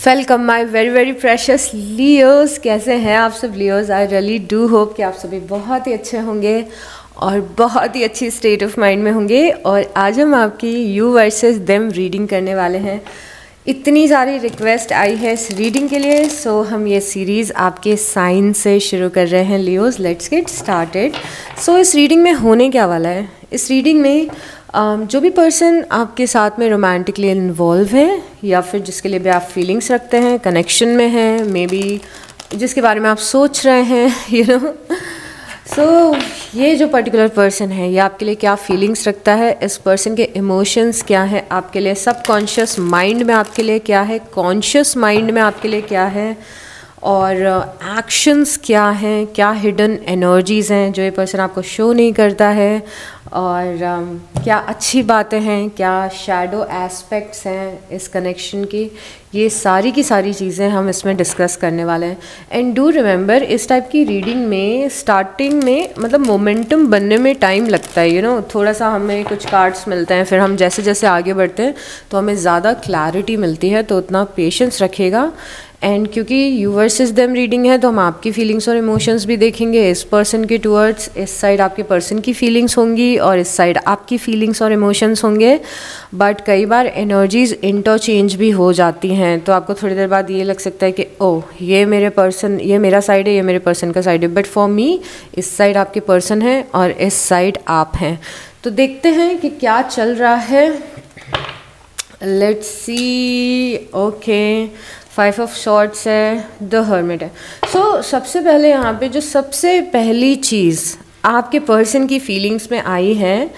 Welcome my very very precious Leos. कैसे हैं आप सब Leos? I really do hope कि आप सभी बहुत ही अच्छे होंगे और बहुत ही अच्छी स्टेट ऑफ माइंड में होंगे। और आज हम आपकी यू वर्सेस देम रीडिंग करने वाले हैं। इतनी सारी रिक्वेस्ट आई है इस रीडिंग के लिए, सो हम ये सीरीज़ आपके साइन से शुरू कर रहे हैं Leos. Let's get started. So इस रीडिंग में होने क्या वाला है? इस रीडिंग में जो भी पर्सन आपके साथ में रोमांटिकली इन्वॉल्व है या फिर जिसके लिए भी आप फीलिंग्स रखते हैं, कनेक्शन में हैं, मे बी जिसके बारे में आप सोच रहे हैं, यू नो, सो ये जो पर्टिकुलर पर्सन है ये आपके लिए क्या फीलिंग्स रखता है, इस पर्सन के इमोशंस क्या है आपके लिए, सबकॉन्शियस माइंड में आपके लिए क्या है, कॉन्शियस माइंड में आपके लिए क्या है, और एक्शंस क्या हैं, क्या हिडन एनर्जीज़ हैं जो ये पर्सन आपको शो नहीं करता है, और क्या अच्छी बातें हैं, क्या शैडो एस्पेक्ट्स हैं इस कनेक्शन की। ये सारी की सारी चीज़ें हम इसमें डिस्कस करने वाले हैं। एंड डू रिमेंबर, इस टाइप की रीडिंग में स्टार्टिंग में मतलब मोमेंटम बनने में टाइम लगता है, यू नो, थोड़ा सा हमें कुछ कार्ड्स मिलते हैं, फिर हम जैसे जैसे आगे बढ़ते हैं तो हमें ज़्यादा क्लैरिटी मिलती है, तो उतना पेशेंस रखिएगा। एंड क्योंकि यू वर्सेस देम रीडिंग है तो हम आपकी फीलिंग्स और इमोशंस भी देखेंगे, इस पर्सन के टूवर्ड्स, इस साइड आपके पर्सन की फीलिंग्स होंगी और इस साइड आपकी फीलिंग्स और इमोशंस होंगे। बट कई बार एनर्जीज इंटरचेंज भी हो जाती हैं, तो आपको थोड़ी देर बाद ये लग सकता है कि ओह ये मेरे पर्सन, ये मेरा साइड है, ये मेरे पर्सन का साइड है, बट फॉर मी इस साइड आपके पर्सन है और इस साइड आप हैं। तो देखते हैं कि क्या चल रहा है। Let's see. Okay, 5 of shorts है, द हर्मिट है। सो सबसे पहले यहाँ पे जो सबसे पहली चीज़ आपके पर्सन की फीलिंग्स में आई है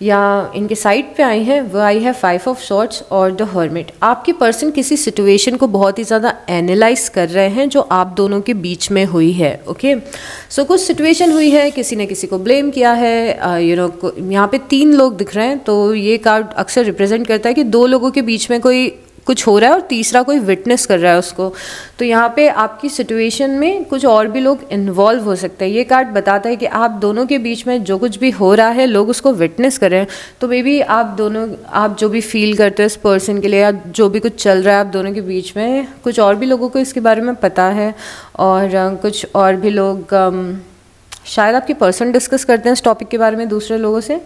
या इनके साइड पे आई है वो आई है 5 ऑफ शॉर्ट्स और द हर्मिट। आपके पर्सन किसी सिचुएशन को बहुत ही ज़्यादा एनालाइज कर रहे हैं जो आप दोनों के बीच में हुई है। ओके, सो कुछ सिचुएशन हुई है, किसी ने किसी को ब्लेम किया है, यू नो, यहाँ पे 3 लोग दिख रहे हैं, तो ये कार्ड अक्सर रिप्रेजेंट करता है कि 2 लोगों के बीच में कोई कुछ हो रहा है और तीसरा कोई विटनेस कर रहा है उसको। तो यहाँ पे आपकी सिचुएशन में कुछ और भी लोग इन्वॉल्व हो सकते हैं। ये कार्ड बताता है कि आप दोनों के बीच में जो कुछ भी हो रहा है लोग उसको विटनेस कर रहे हैं। तो मे बी आप दोनों, आप जो भी फील करते हो इस पर्सन के लिए या जो भी कुछ चल रहा है आप दोनों के बीच में, कुछ और भी लोगों को इसके बारे में पता है और कुछ और भी लोग शायद आपके पर्सन डिस्कस करते हैं इस टॉपिक के बारे में दूसरे लोगों से।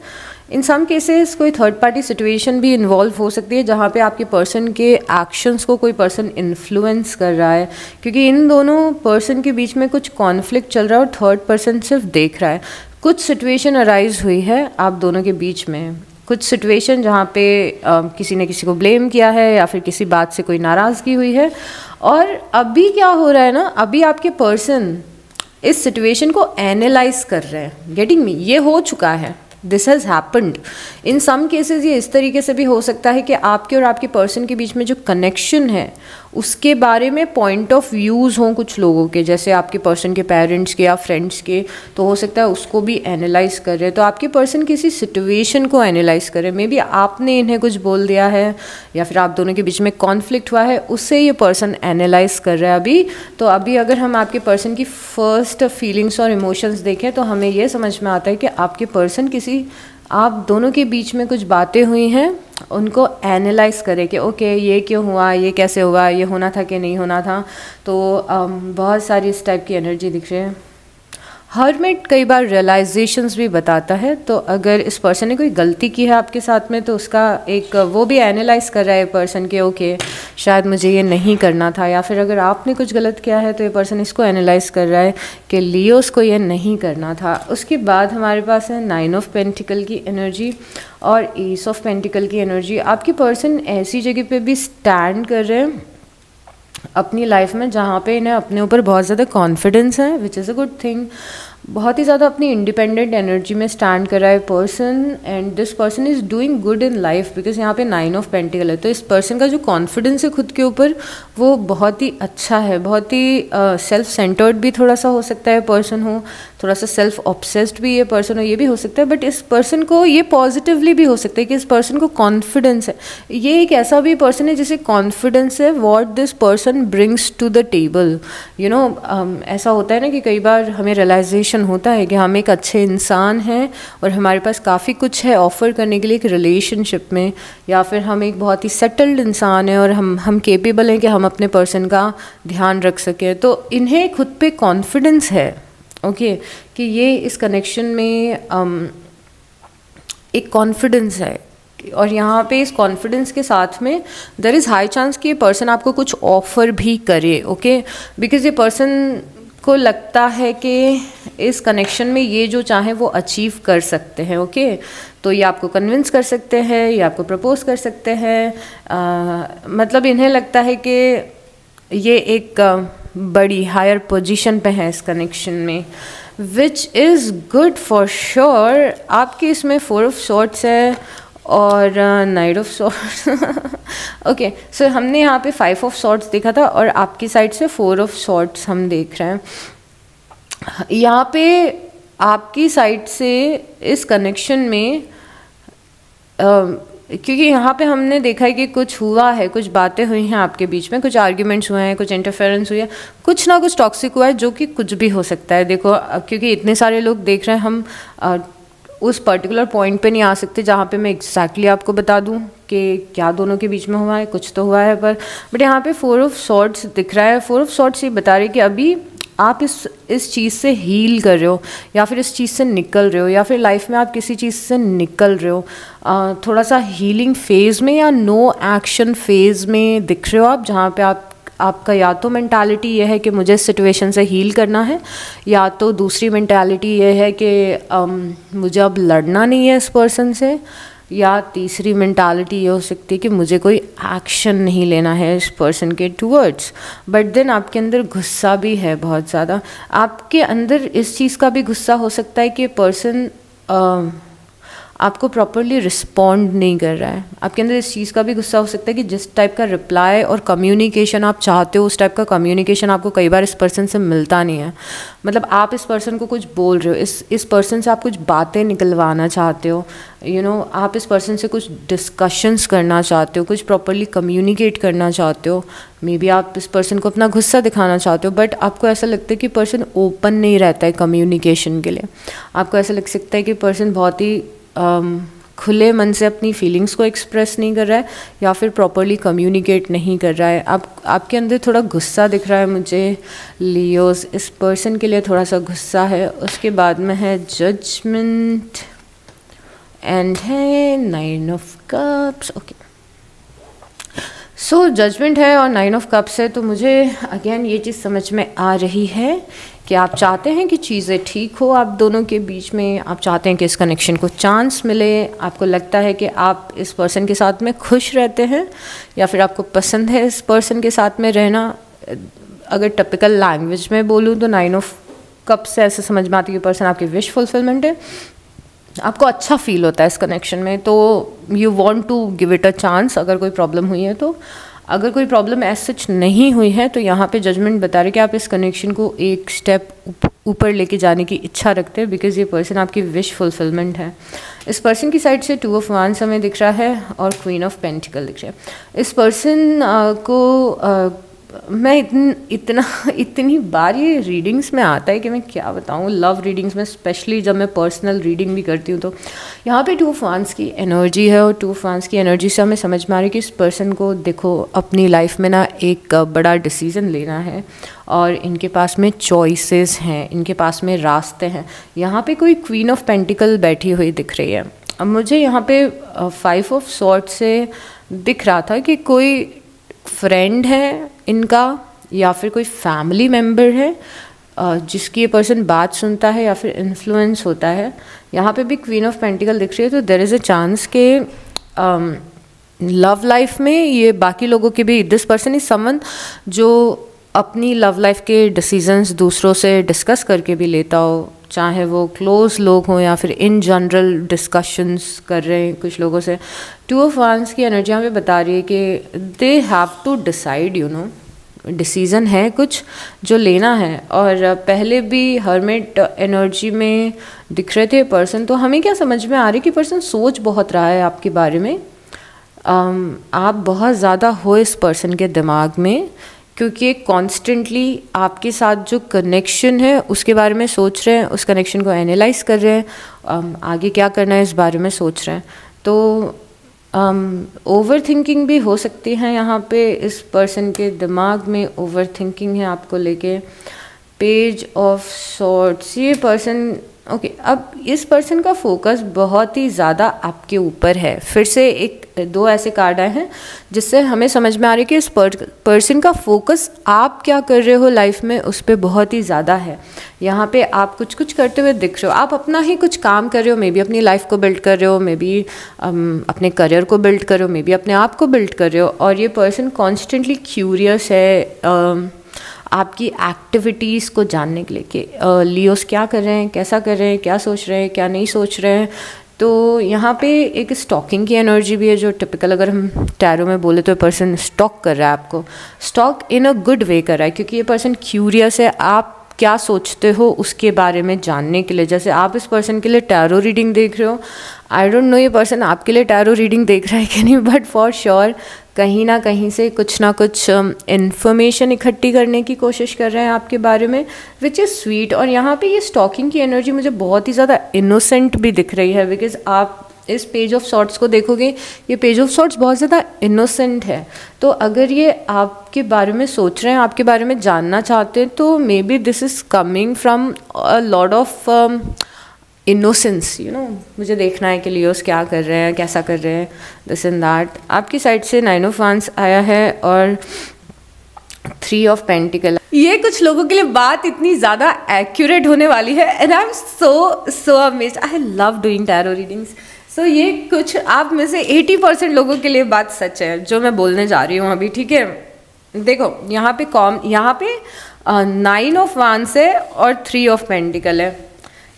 इन सम केसेस कोई थर्ड पार्टी सिचुएशन भी इन्वॉल्व हो सकती है जहाँ पे आपके पर्सन के एक्शंस को कोई पर्सन इन्फ्लुएंस कर रहा है, क्योंकि इन दोनों पर्सन के बीच में कुछ कॉन्फ्लिक्ट चल रहा है और थर्ड पर्सन सिर्फ देख रहा है। कुछ सिचुएशन अराइज हुई है आप दोनों के बीच में, कुछ सिचुएशन जहाँ पे किसी ने किसी को ब्लेम किया है या फिर किसी बात से कोई नाराज़गी हुई है। और अभी क्या हो रहा है ना, अभी आपके पर्सन इस सिचुएशन को एनालाइज कर रहे हैं। Getting me? ये हो चुका है, this has happened. In some cases ये इस तरीके से भी हो सकता है कि आपके और आपके पर्सन के बीच में जो कनेक्शन है उसके बारे में पॉइंट ऑफ व्यूज़ हों कुछ लोगों के, जैसे आपके पर्सन के पेरेंट्स के या फ्रेंड्स के, तो हो सकता है उसको भी एनालाइज कर रहे हैं। तो आपके पर्सन किसी सिचुएशन को एनालाइज कर रहे हैं, मे बी आपने इन्हें कुछ बोल दिया है या फिर आप दोनों के बीच में कॉन्फ्लिक्ट हुआ है, उससे ये पर्सन एनालाइज कर रहा है अभी। तो अभी अगर हम आपके पर्सन की फर्स्ट फीलिंग्स और इमोशंस देखें तो हमें ये समझ में आता है कि आपके पर्सन किसी, आप दोनों के बीच में कुछ बातें हुई हैं उनको एनालाइज करें कि ओके ये क्यों हुआ, ये कैसे हुआ, ये होना था कि नहीं होना था। तो बहुत सारी इस टाइप की एनर्जी दिख रही है। हर्मिट कई बार रियलाइजेशंस भी बताता है, तो अगर इस पर्सन ने कोई गलती की है आपके साथ में तो उसका एक वो भी एनालाइज कर रहा है पर्सन के, ओके शायद मुझे ये नहीं करना था, या फिर अगर आपने कुछ गलत किया है तो ये पर्सन इसको एनालाइज कर रहा है कि लियोस को ये नहीं करना था। उसके बाद हमारे पास है 9 ऑफ पेंटिकल की एनर्जी और एस ऑफ पेंटिकल की एनर्जी। आपके पर्सन ऐसी जगह पे भी स्टैंड कर रहे हैं अपनी लाइफ में जहाँ पे इन्हें अपने ऊपर बहुत ज़्यादा कॉन्फिडेंस है, which is a good thing. बहुत ही ज़्यादा अपनी इंडिपेंडेंट एनर्जी में स्टैंड कर रहा है person, and this person is doing good in life because यहाँ पे 9 ऑफ पेंटिकल है। तो इस पर्सन का जो कॉन्फिडेंस है खुद के ऊपर वो बहुत ही अच्छा है, बहुत ही सेल्फ सेंटर्ड भी थोड़ा सा हो सकता है पर्सन हो, थोड़ा सा सेल्फ ऑब्सेस्ड भी ये पर्सन हो, ये भी हो सकता है, बट इस पर्सन को ये पॉजिटिवली भी हो सकता है कि इस पर्सन को कॉन्फिडेंस है। ये एक ऐसा भी पर्सन है जिसे कॉन्फिडेंस है what this person brings to the table. You know, ऐसा होता है ना कि कई बार हमें रियलाइजेशन होता है कि हम एक अच्छे इंसान हैं और हमारे पास काफ़ी कुछ है ऑफ़र करने के लिए एक रिलेशनशिप में, या फिर हम एक बहुत ही सेटल्ड इंसान हैं और हम केपेबल हैं कि हम अपने पर्सन का ध्यान रख सकें। तो इन्हें खुद पे कॉन्फिडेंस है, ओके, कि ये इस कनेक्शन में एक कॉन्फिडेंस है, और यहाँ पे इस कॉन्फिडेंस के साथ में देयर इज़ हाई चांस कि ये पर्सन आपको कुछ ऑफ़र भी करे, ओके, बिकॉज ये पर्सन को लगता है कि इस कनेक्शन में ये जो चाहे वो अचीव कर सकते हैं, ओके। तो ये आपको कन्विंस कर सकते हैं, ये आपको प्रपोज कर सकते हैं, मतलब इन्हें लगता है कि ये एक बड़ी हायर पोजीशन पे है इस कनेक्शन में, which is good for sure. आपके इसमें 4 ऑफ सॉर्ड्स है और नाइट ऑफ सॉर्ड्स, ओके। सो हमने यहाँ पे 5 ऑफ सॉर्ड्स देखा था और आपकी साइड से 4 ऑफ सॉर्ड्स हम देख रहे हैं। यहाँ पे आपकी साइड से इस कनेक्शन में क्योंकि यहाँ पे हमने देखा है कि कुछ हुआ है, कुछ बातें हुई हैं आपके बीच में, कुछ आर्ग्यूमेंट्स हुए हैं, कुछ इंटरफेरेंस हुई है, कुछ ना कुछ टॉक्सिक हुआ है, जो कि कुछ भी हो सकता है। देखो, क्योंकि इतने सारे लोग देख रहे हैं, हम उस पर्टिकुलर पॉइंट पे नहीं आ सकते जहाँ पे मैं एग्जैक्टली आपको बता दूँ कि क्या दोनों के बीच में हुआ है, कुछ तो हुआ है, बट यहाँ पे 4 ऑफ सॉर्ड्स दिख रहा है। 4 ऑफ सॉर्ड्स ये बता रहे कि अभी आप इस चीज़ से हील कर रहे हो, या फिर इस चीज़ से निकल रहे हो, या फिर लाइफ में आप किसी चीज़ से निकल रहे हो, थोड़ा सा हीलिंग फेज़ में या नो एक्शन फेज़ में दिख रहे हो आप, जहाँ पे आपका या तो मेंटालिटी ये है कि मुझे इस सिचुएशन से हील करना है, या तो दूसरी मेंटालिटी ये है कि मुझे अब लड़ना नहीं है इस पर्सन से, या तीसरी मेंटालिटी ये हो सकती है कि मुझे कोई एक्शन नहीं लेना है इस पर्सन के टूवर्ड्स। बट देन आपके अंदर गुस्सा भी है बहुत ज़्यादा, आपके अंदर इस चीज़ का भी गुस्सा हो सकता है कि पर्सन आपको प्रॉपरली रिस्पॉन्ड नहीं कर रहा है। आपके अंदर इस चीज़ का भी गुस्सा हो सकता है कि जिस टाइप का रिप्लाई और कम्युनिकेशन आप चाहते हो, उस टाइप का कम्युनिकेशन आपको कई बार इस पर्सन से मिलता नहीं है। मतलब आप इस पर्सन को कुछ बोल रहे हो, इस पर्सन से आप कुछ बातें निकलवाना चाहते हो, यू नो, आप इस पर्सन से कुछ डिस्कशंस करना चाहते हो, कुछ प्रॉपरली कम्युनिकेट करना चाहते हो, मे बी आप इस पर्सन को अपना गुस्सा दिखाना चाहते हो, बट आपको ऐसा लगता है कि पर्सन ओपन नहीं रहता है कम्युनिकेशन के लिए। आपको ऐसा लग सकता है कि पर्सन बहुत ही खुले मन से अपनी फीलिंग्स को एक्सप्रेस नहीं कर रहा है, या फिर प्रॉपरली कम्युनिकेट नहीं कर रहा है। आपके अंदर थोड़ा गुस्सा दिख रहा है मुझे लियोस, इस पर्सन के लिए थोड़ा सा गुस्सा है। उसके बाद में है जजमेंट एंड है 9 of cups, okay. So judgement है और 9 ऑफ कप्स है, तो मुझे अगेन ये चीज़ समझ में आ रही है कि आप चाहते हैं कि चीज़ें ठीक हो आप दोनों के बीच में, आप चाहते हैं कि इस कनेक्शन को चांस मिले, आपको लगता है कि आप इस पर्सन के साथ में खुश रहते हैं, या फिर आपको पसंद है इस पर्सन के साथ में रहना। अगर टिपिकल लैंग्वेज में बोलूँ तो 9 ऑफ कप्स से ऐसे समझ में आती है कि पर्सन आपकी विश फुलफिलमेंट है, आपको अच्छा फील होता है इस कनेक्शन में, तो you want to give it a chance. अगर कोई प्रॉब्लम हुई है तो, अगर कोई प्रॉब्लम एज सच नहीं हुई है तो यहाँ पे जजमेंट बता रहे कि आप इस कनेक्शन को एक स्टेप ऊपर लेके जाने की इच्छा रखते हैं, बिकॉज ये पर्सन आपकी विश फुलफिलमेंट है। इस पर्सन की साइड से 2 ऑफ वांड्स हमें दिख रहा है और क्वीन ऑफ पेंटिकल दिख रहा है। इस पर्सन को मैं इतनी बार ये रीडिंग्स में आता है कि मैं क्या बताऊँ, लव रीडिंग्स में स्पेशली जब मैं पर्सनल रीडिंग भी करती हूँ, तो यहाँ पे 2 ऑफ वांड्स की एनर्जी है, और 2 ऑफ वांड्स की एनर्जी से हमें समझ में आ रही है कि इस पर्सन को देखो अपनी लाइफ में ना एक बड़ा डिसीज़न लेना है, और इनके पास में चॉइसेस हैं, इनके पास में रास्ते हैं। यहाँ पे कोई क्वीन ऑफ पेंटिकल बैठी हुई दिख रही है। अब मुझे यहाँ पे 5 ऑफ सॉर्ड्स से दिख रहा था कि कोई फ्रेंड है इनका, या फिर कोई फैमिली मेम्बर है जिसकी ये पर्सन बात सुनता है या फिर इन्फ्लुएंस होता है। यहाँ पे भी क्वीन ऑफ पेंटिकल दिख रही है, तो देयर इज़ अ चांस के लव लाइफ में ये बाकी लोगों के भी, दिस पर्सन इज समवन जो अपनी लव लाइफ के डिसीजंस दूसरों से डिस्कस करके भी लेता हो, चाहे वो क्लोज लोग हों या फिर इन जनरल डिस्कशंस कर रहे हैं कुछ लोगों से। 2 ऑफ वांड्स की एनर्जी हमें बता रही है कि they have to decide, you know, decision है कुछ जो लेना है। और पहले भी हर्मिट एनर्जी में दिख रहे थे पर्सन, तो हमें क्या समझ में आ रही कि पर्सन सोच बहुत रहा है आपके बारे में। आप बहुत ज़्यादा हो इस पर्सन के दिमाग में, क्योंकि कॉन्स्टेंटली आपके साथ जो कनेक्शन है उसके बारे में सोच रहे हैं, उस कनेक्शन को एनालाइज कर रहे हैं, आगे क्या करना है इस बारे में सोच रहे हैं। तो ओवर थिंकिंग भी हो सकती है यहाँ पे, इस पर्सन के दिमाग में ओवर थिंकिंग है आपको लेके। पेज ऑफ सॉर्ड्स, ये पर्सन ओके अब इस पर्सन का फोकस बहुत ही ज़्यादा आपके ऊपर है। फिर से दो ऐसे कार्ड आए हैं जिससे हमें समझ में आ रही है कि इस पर्सन का फोकस आप क्या कर रहे हो लाइफ में उस पर बहुत ही ज़्यादा है। यहाँ पे आप कुछ करते हुए दिख रहे हो, आप अपना ही कुछ काम कर रहे हो, मे बी अपनी लाइफ को बिल्ड कर रहे हो, मे बी अपने करियर को बिल्ड कर रहे हो, मे बी अपने आप को बिल्ड कर रहे हो। और ये पर्सन कॉन्स्टेंटली क्यूरियस है आपकी एक्टिविटीज़ को जानने के लिए कि लियोस क्या कर रहे हैं, कैसा कर रहे हैं, क्या सोच रहे हैं, क्या नहीं सोच रहे हैं। तो यहाँ पे एक स्टॉकिंग की एनर्जी भी है, जो टिपिकल अगर हम टैरो में बोले तो पर्सन स्टॉक कर रहा है आपको, stock in a good way कर रहा है, क्योंकि ये पर्सन क्यूरियस है आप क्या सोचते हो उसके बारे में जानने के लिए। जैसे आप इस पर्सन के लिए टैरो रीडिंग देख रहे हो, आई डोंट नो ये पर्सन आपके लिए टैरो रीडिंग देख रहा है कि नहीं, बट फॉर श्योर कहीं ना कहीं से कुछ ना कुछ इन्फॉर्मेशन इकट्ठी करने की कोशिश कर रहे हैं आपके बारे में, विच इज़ स्वीट। और यहाँ पे ये स्टॉकिंग की एनर्जी मुझे बहुत ही ज़्यादा इनोसेंट भी दिख रही है, बिकॉज आप इस पेज ऑफ सॉर्ट्स को देखोगे, ये पेज ऑफ सॉर्ट्स बहुत ज़्यादा इनोसेंट है। तो अगर ये आपके बारे में सोच रहे हैं, आपके बारे में जानना चाहते हैं, तो may be this is coming from a lot of innocence, you know. मुझे देखना है कि लियोस क्या कर रहे हैं, कैसा कर रहे हैं, दिस एंड दैट। आपकी साइड से 9 ऑफ वांड्स आया है और 3 ऑफ पेंटिकल। ये कुछ लोगों के लिए बात इतनी ज़्यादा एक्यूरेट होने वाली है, and I am so amazed. I love doing tarot readings. So ये कुछ आप में से 80% लोगों के लिए बात सच है जो मैं बोलने जा रही हूँ अभी, ठीक है। देखो यहाँ पे 9 ऑफ वांड्स है और 3 ऑफ पेंटिकल है।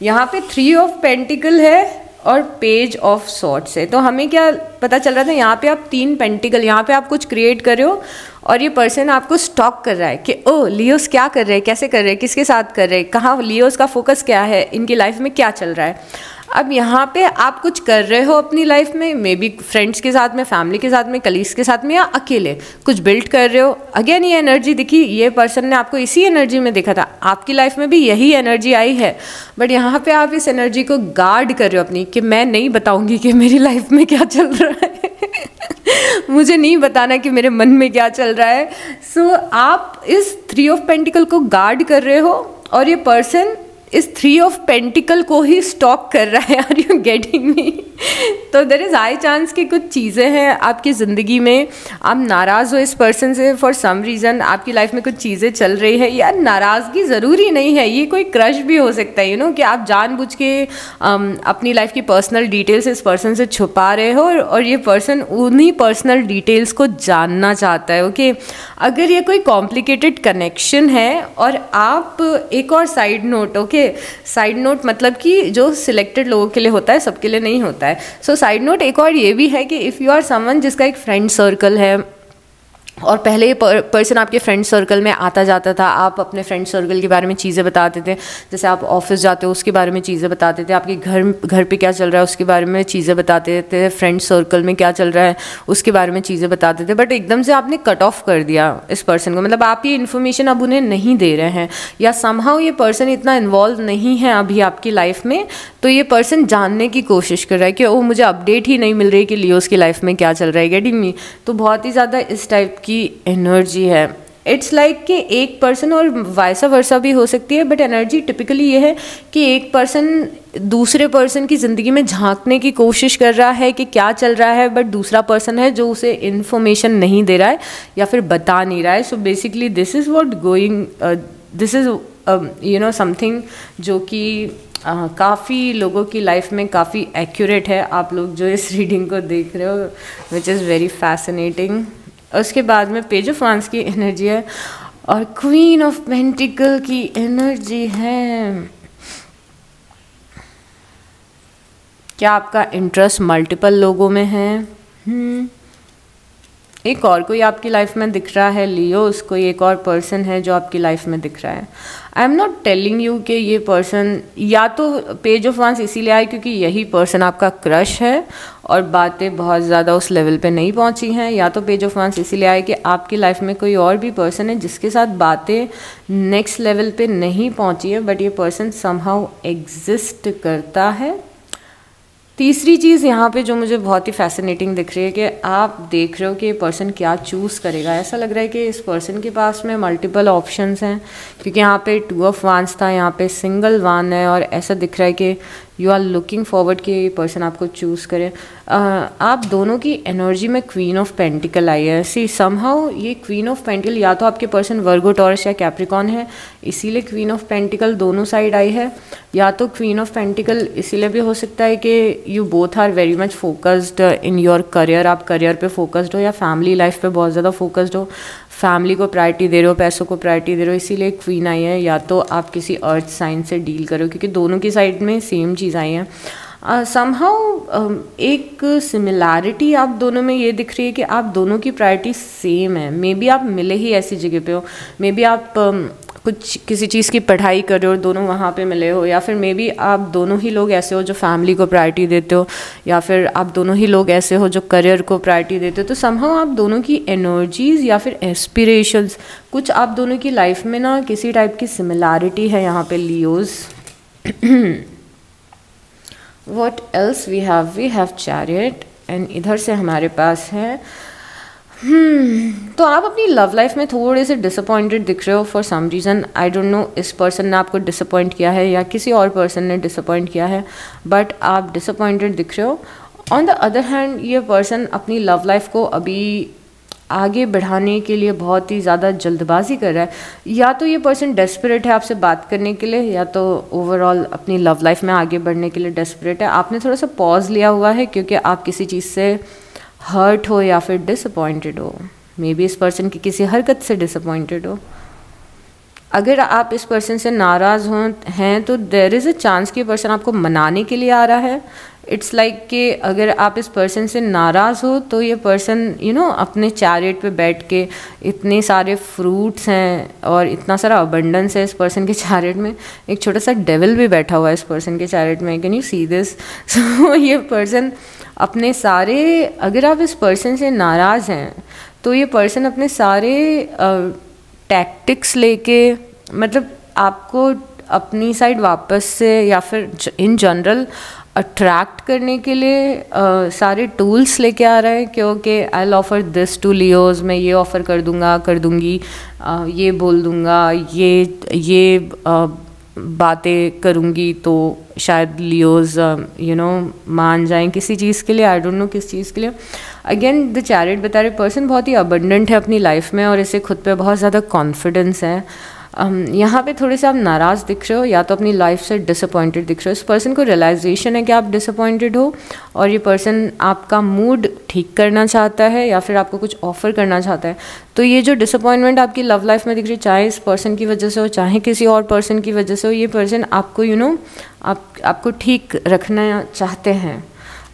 यहाँ पे 3 ऑफ पेंटिकल है और पेज ऑफ सॉर्ड्स है। तो हमें क्या पता चल रहा था, यहाँ पे आप 3 पेंटिकल, यहाँ पे आप कुछ क्रिएट कर रहे हो और ये पर्सन आपको स्टॉक कर रहा है कि ओ लियोस क्या कर रहे हैं, कैसे कर रहे हैं, किसके साथ कर रहे हैं, कहाँ लियोस का फोकस क्या है, इनकी लाइफ में क्या चल रहा है। अब यहाँ पे आप कुछ कर रहे हो अपनी लाइफ में, मे बी फ्रेंड्स के साथ में, फैमिली के साथ में, कलीग्स के साथ में, या अकेले कुछ बिल्ड कर रहे हो। अगेन ये एनर्जी दिखी, ये पर्सन ने आपको इसी एनर्जी में देखा था, आपकी लाइफ में भी यही एनर्जी आई है, बट यहाँ पे आप इस एनर्जी को गार्ड कर रहे हो अपनी, कि मैं नहीं बताऊंगी कि मेरी लाइफ में क्या चल रहा है मुझे नहीं बताना कि मेरे मन में क्या चल रहा है। सो आप इस 3 ऑफ पेंटिकल को गार्ड कर रहे हो और ये पर्सन इस 3 ऑफ पेंटिकल को ही स्टॉक कर रहा है। Are you getting me? तो देयर इज़ हाई चांस कि कुछ चीज़ें हैं आपकी ज़िंदगी में, आप नाराज़ हो इस पर्सन से फॉर सम रीज़न, आपकी लाइफ में कुछ चीज़ें चल रही है। यार नाराज़गी ज़रूरी नहीं है, ये कोई क्रश भी हो सकता है, यू नो, कि आप जानबूझ के अपनी लाइफ की पर्सनल डिटेल्स इस पर्सन से छुपा रहे हो और ये पर्सन उन्हीं पर्सनल डिटेल्स को जानना चाहता है। ओके अगर ये कोई कॉम्प्लिकेटेड कनेक्शन है और आप एक और side note, okay side note मतलब कि जो सिलेक्टेड लोगों के लिए होता है, सबके लिए नहीं होता है। सो साइड नोट एक और ये भी है कि इफ़ यू आर समवन जिसका एक फ्रेंड सर्कल है और पहले ये पर्सन आपके फ्रेंड सर्कल में आता जाता था, आप अपने फ्रेंड सर्कल के बारे में चीज़ें बताते थे, जैसे आप ऑफिस जाते हो उसके बारे में चीज़ें बताते थे, आपके घर पे क्या चल रहा है उसके बारे में चीज़ें बताते थे, फ्रेंड सर्कल में क्या चल रहा है उसके बारे में चीज़ें बताते थे, बट एकदम से आपने कट ऑफ कर दिया इस पर्सन को, मतलब आप ये इन्फॉर्मेशन अब उन्हें नहीं दे रहे हैं, या समहाउ ये पर्सन इतना इन्वॉल्व नहीं है अभी आपकी लाइफ में, तो ये पर्सन जानने की कोशिश कर रहा है कि ओ मुझे अपडेट ही नहीं मिल रही कि लियोस की लाइफ में क्या चल रहा है, गेटिंग मी? तो बहुत ही ज़्यादा इस टाइप की एनर्जी है। इट्स लाइक कि एक पर्सन, और वाइसा वर्सा भी हो सकती है, बट एनर्जी टिपिकली ये है कि एक पर्सन दूसरे पर्सन की ज़िंदगी में झांकने की कोशिश कर रहा है कि क्या चल रहा है, बट दूसरा पर्सन है जो उसे इन्फॉर्मेशन नहीं दे रहा है या फिर बता नहीं रहा है। So basically this is what going, this is you know something जो कि काफ़ी लोगों की लाइफ में काफ़ी एक्यूरेट है। आप लोग जो इस रीडिंग को देख रहे हो, विच इज़ वेरी फैसिनेटिंग। उसके बाद में पेज ऑफ वांड्स की एनर्जी है और क्वीन ऑफ पेंटिकल की एनर्जी है। क्या आपका इंटरेस्ट मल्टीपल लोगों में है? एक और कोई आपकी लाइफ में दिख रहा है लियोस, कोई एक और पर्सन है जो आपकी लाइफ में दिख रहा है। I am not telling you कि ये पर्सन, या तो पेज ऑफ वांस इसीलिए आए क्योंकि यही पर्सन आपका क्रश है और बातें बहुत ज़्यादा उस लेवल पे नहीं पहुंची हैं, या तो पेज ऑफ वांस इसीलिए आए कि आपकी लाइफ में कोई और भी पर्सन है जिसके साथ बातें नेक्स्ट लेवल पे नहीं पहुंची है, बट ये पर्सन समहाउ एग्जिस्ट करता है। तीसरी चीज़ यहाँ पे जो मुझे बहुत ही फैसिनेटिंग दिख रही है कि आप देख रहे हो कि ये पर्सन क्या चूज़ करेगा। ऐसा लग रहा है कि इस पर्सन के पास में मल्टीपल ऑप्शंस हैं, क्योंकि यहाँ पे 2 ऑफ वांस था, यहाँ पे सिंगल वान है, और ऐसा दिख रहा है कि यू आर लुकिंग फॉरवर्ड कि ये पर्सन आपको चूज़ करे। आप दोनों की एनर्जी में क्वीन ऑफ पेंटिकल आई है। सी समहाउ ये क्वीन ऑफ पेंटिकल या तो आपके पर्सन वर्गो, टॉरस या कैप्रिकॉन है, इसीलिए क्वीन ऑफ पेंटिकल दोनों साइड आई है, या तो क्वीन ऑफ पेंटिकल इसीलिए भी हो सकता है कि you both are very much focused in your career, आप करियर पे फोकस्ड हो या फैमिली लाइफ पे बहुत ज़्यादा फोकस्ड हो, फैमिली को प्रायोरिटी दे रहे हो, पैसों को प्रायोरिटी दे रहे हो, इसीलिए क्वीन आई है, या तो आप किसी अर्थ साइन से डील करो, क्योंकि दोनों की साइड में सेम चीज़ आई है। समहाउ एक सिमिलैरिटी आप दोनों में ये दिख रही है कि आप दोनों की प्रायोरिटी सेम है। मे बी आप मिले ही ऐसी जगह पे हो, मे बी आप कुछ किसी चीज़ की पढ़ाई कर रहे हो, दोनों वहाँ पे मिले हो, या फिर मे बी आप दोनों ही लोग ऐसे हो जो फैमिली को प्रायोरिटी देते हो, या फिर आप दोनों ही लोग ऐसे हो जो करियर को प्रायोरिटी देते हो। तो समहाउ आप दोनों की एनर्जीज या फिर एस्पिरेशंस, कुछ आप दोनों की लाइफ में ना किसी टाइप की सिमिलैरिटी है यहाँ पे Leos. What else we have chariot, and इधर से हमारे पास है तो आप अपनी लव लाइफ में थोड़े से डिसअपॉइंटेड दिख रहे हो for some reason. I don't know इस पर्सन ने आपको डिसअपॉइंट किया है या किसी और पर्सन ने डिसअपॉइंट किया है, बट आप डिसअपॉइंटेड दिख रहे हो। ऑन द अदर हैंड ये पर्सन अपनी लव लाइफ को अभी आगे बढ़ाने के लिए बहुत ही ज़्यादा जल्दबाजी कर रहा है, या तो ये पर्सन डेस्परेट है आपसे बात करने के लिए, या तो ओवरऑल अपनी लव लाइफ में आगे बढ़ने के लिए डेस्परेट है। आपने थोड़ा सा पॉज लिया हुआ है क्योंकि आप किसी चीज़ से हर्ट हो या फिर डिसअपॉइंटेड हो। मे बी इस पर्सन की किसी हरकत से डिसअपॉइंटेड हो। अगर आप इस पर्सन से नाराज़ हो हैं तो देयर इज़ अ चांस कि पर्सन आपको मनाने के लिए आ रहा है। इट्स लाइक कि अगर आप इस पर्सन से नाराज़ हो तो ये पर्सन अपने चैरियट पे बैठ के, इतने सारे फ्रूट्स हैं और इतना सारा अबंडेंस है इस पर्सन के चैरियट में, एक छोटा सा डेविल भी बैठा हुआ है इस पर्सन के चैरियट में। Can you see this? So ये पर्सन अपने सारे, अगर आप इस पर्सन से नाराज़ हैं तो ये पर्सन अपने सारे टैक्टिक्स लेके, मतलब आपको अपनी साइड वापस से या फिर इन जनरल अट्रैक्ट करने के लिए सारे टूल्स लेके आ रहा है, क्योंकि I will offer this to Leos, मैं ये ऑफ़र कर दूंगा, कर दूंगी, ये बोल दूंगा, ये बातें करूंगी तो शायद लियोज मान जाएं किसी चीज़ के लिए। आई डोंट नो किस चीज़ के लिए। अगेन द चैरियट बता रहे पर्सन बहुत ही अबंडेंट है अपनी लाइफ में और इसे खुद पे बहुत ज़्यादा कॉन्फिडेंस है। यहाँ पे थोड़े से आप नाराज़ दिख रहे हो या तो अपनी लाइफ से डिसअपॉइंटेड दिख रहे हो। इस पर्सन को रियलाइजेशन है कि आप डिसअपॉइंटेड हो और ये पर्सन आपका मूड ठीक करना चाहता है या फिर आपको कुछ ऑफ़र करना चाहता है। तो ये जो डिसअपॉइंटमेंट आपकी लव लाइफ में दिख रही है, चाहे इस पर्सन की वजह से हो चाहे किसी और पर्सन की वजह से हो, ये पर्सन आपको आपको ठीक रखना चाहते हैं।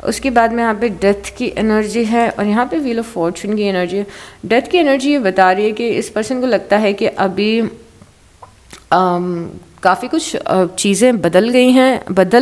उसके बाद में यहाँ पे डेथ की एनर्जी है और यहाँ पे व्हील ऑफ फॉर्चून की एनर्जी है। डेथ की एनर्जी ये बता रही है कि इस पर्सन को लगता है कि अभी काफ़ी कुछ चीज़ें बदल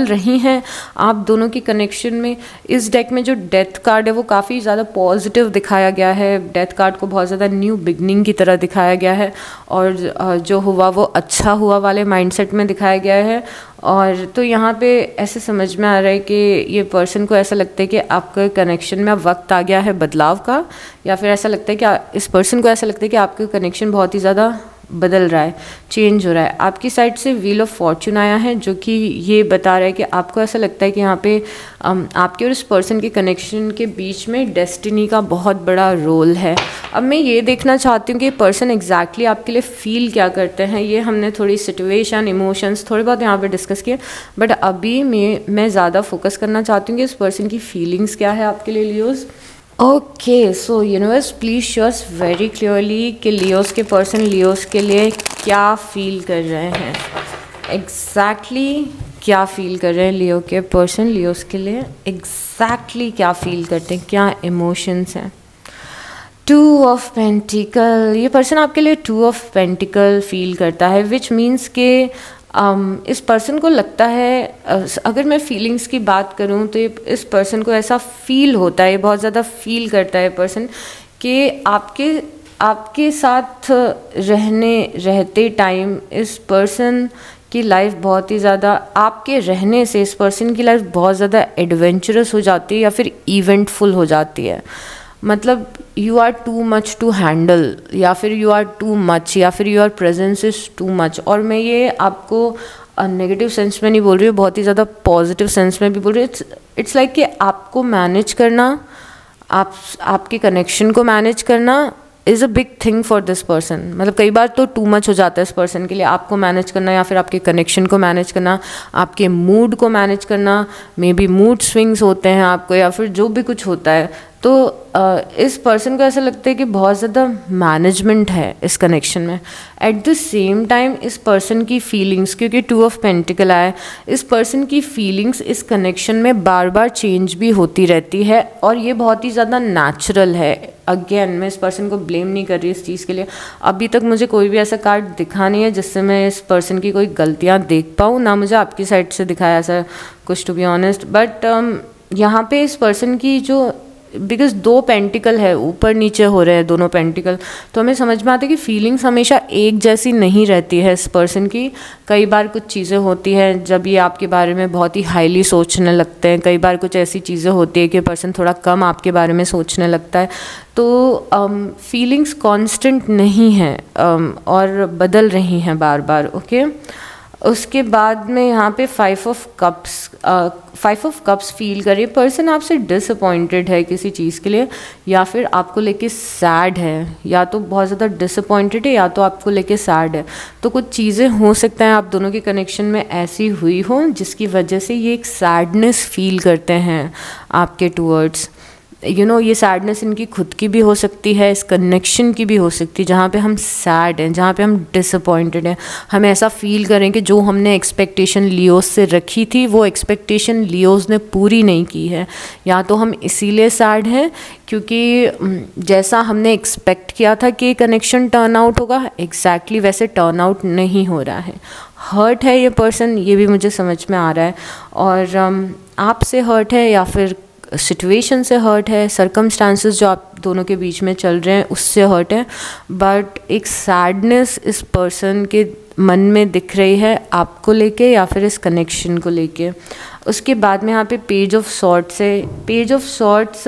रही हैं आप दोनों की कनेक्शन में। इस डेक में जो डेथ कार्ड है वो काफ़ी ज़्यादा पॉजिटिव दिखाया गया है। डेथ कार्ड को बहुत ज़्यादा न्यू बिगनिंग की तरह दिखाया गया है और जो हुआ वो अच्छा हुआ वाले माइंडसेट में दिखाया गया है। और तो यहाँ पे ऐसे समझ में आ रहा है कि ये पर्सन को ऐसा लगता है कि आपके कनेक्शन में अब वक्त आ गया है बदलाव का, या फिर ऐसा लगता है कि इस पर्सन को ऐसा लगता है कि आपका कनेक्शन बहुत ही ज़्यादा बदल रहा है, चेंज हो रहा है। आपकी साइड से व्हील ऑफ फॉर्चून आया है जो कि ये बता रहा है कि आपको ऐसा लगता है कि यहाँ पे आपके और इस पर्सन के कनेक्शन के बीच में डेस्टिनी का बहुत बड़ा रोल है। अब मैं ये देखना चाहती हूँ कि पर्सन एग्जैक्टली आपके लिए फील क्या करते हैं। ये हमने थोड़ी सिचुएशन, इमोशंस थोड़े बहुत यहाँ पे डिस्कस किए, बट अभी मैं ज़्यादा फोकस करना चाहती हूँ कि इस पर्सन की फीलिंग्स क्या है आपके लिए Leos. Okay, so universe please show us very clearly कि लियोस के पर्सन लियोस के लिए क्या फील कर रहे हैं, एग्जैक्टली क्या फील कर रहे हैं लियो के पर्सन लियोस के लिए, एग्जैक्टली क्या फील करते हैं, क्या इमोशंस हैं। टू ऑफ पेंटिकल, ये पर्सन आपके लिए टू ऑफ पेंटिकल फील करता है, विच मीन्स के इस पर्सन को लगता है, अगर मैं फीलिंग्स की बात करूं तो ये इस पर्सन को ऐसा फील होता है, बहुत ज़्यादा फील करता है पर्सन कि आपके साथ रहते टाइम इस पर्सन की लाइफ बहुत ही ज़्यादा, आपके रहने से इस पर्सन की लाइफ बहुत ज़्यादा एडवेंचरस हो जाती है या फिर इवेंटफुल हो जाती है। मतलब you are too much to handle, या फिर यू आर टू मच, या फिर your presence is too much. और मैं ये आपको नेगेटिव सेंस में नहीं बोल रही हूँ, बहुत ही ज़्यादा पॉजिटिव सेंस में भी बोल रही हूँ। इट्स लाइक कि आपको मैनेज करना, आपके कनेक्शन को मैनेज करना is a big thing for this person. मतलब कई बार तो टू मच हो जाता है इस पर्सन के लिए, आपको मैनेज करना या फिर आपके कनेक्शन को मैनेज करना, आपके मूड को मैनेज करना, मे बी मूड स्विंग्स होते हैं आपको, या फिर जो भी कुछ होता है। तो इस पर्सन को ऐसा लगता है कि बहुत ज़्यादा मैनेजमेंट है इस कनेक्शन में। एट द सेम टाइम इस पर्सन की फीलिंग्स, क्योंकि टू ऑफ पेंटिकल आया, इस पर्सन की फीलिंग्स इस कनेक्शन में बार बार चेंज भी होती रहती है, और ये बहुत ही ज़्यादा नेचुरल है। अगेन मैं इस पर्सन को ब्लेम नहीं कर रही इस चीज़ के लिए, अभी तक मुझे कोई भी ऐसा कार्ड दिखा नहीं है जिससे मैं इस पर्सन की कोई गलतियाँ देख पाऊँ, ना मुझे आपकी साइड से दिखाया ऐसा कुछ, टू बी ऑनेस्ट। बट यहाँ पे इस पर्सन की जो, बिकॉज दो पेंटिकल है, ऊपर नीचे हो रहे हैं दोनों पेंटिकल, तो हमें समझ में आता है कि फीलिंग्स हमेशा एक जैसी नहीं रहती है इस पर्सन की। कई बार कुछ चीज़ें होती हैं जब ये आपके बारे में बहुत ही हाईली सोचने लगते हैं, कई बार कुछ ऐसी चीज़ें होती है कि पर्सन थोड़ा कम आपके बारे में सोचने लगता है। तो फीलिंग्स कांस्टेंट नहीं है और बदल रही हैं बार बार। ओके, उसके बाद में यहाँ पे 5 ऑफ कप्स फील करिए। पर्सन आपसे डिसअपॉइंटेड है किसी चीज़ के लिए, या फिर आपको लेके सैड है, या तो बहुत ज़्यादा डिसअपॉइंटेड है या तो आपको लेके सैड है। तो कुछ चीज़ें हो सकता है आप दोनों के कनेक्शन में ऐसी हुई हो जिसकी वजह से ये एक सैडनेस फील करते हैं आपके टूवर्ड्स। ये सैडनेस इनकी खुद की भी हो सकती है, इस कनेक्शन की भी हो सकती है, जहाँ पे हम सैड हैं, जहाँ पे हम डिसअपॉइंटेड हैं। हम ऐसा फील करें कि जो हमने एक्सपेक्टेशन लियोस से रखी थी वो एक्सपेक्टेशन लियोस ने पूरी नहीं की है, या तो हम इसीलिए सैड हैं क्योंकि जैसा हमने एक्सपेक्ट किया था कि कनेक्शन टर्न आउट होगा, एग्जैक्टली वैसे टर्न आउट नहीं हो रहा है। हर्ट है ये पर्सन, ये भी मुझे समझ में आ रहा है, और आपसे हर्ट है या फिर सिचुएशन से हर्ट है, सर्कमस्टांसेस जो आप दोनों के बीच में चल रहे हैं उससे हर्ट है। बट एक सैडनेस इस पर्सन के मन में दिख रही है आपको लेके या फिर इस कनेक्शन को लेके। उसके बाद में यहाँ पे पेज ऑफ सॉर्ट्स है। पेज ऑफ सॉर्ट्स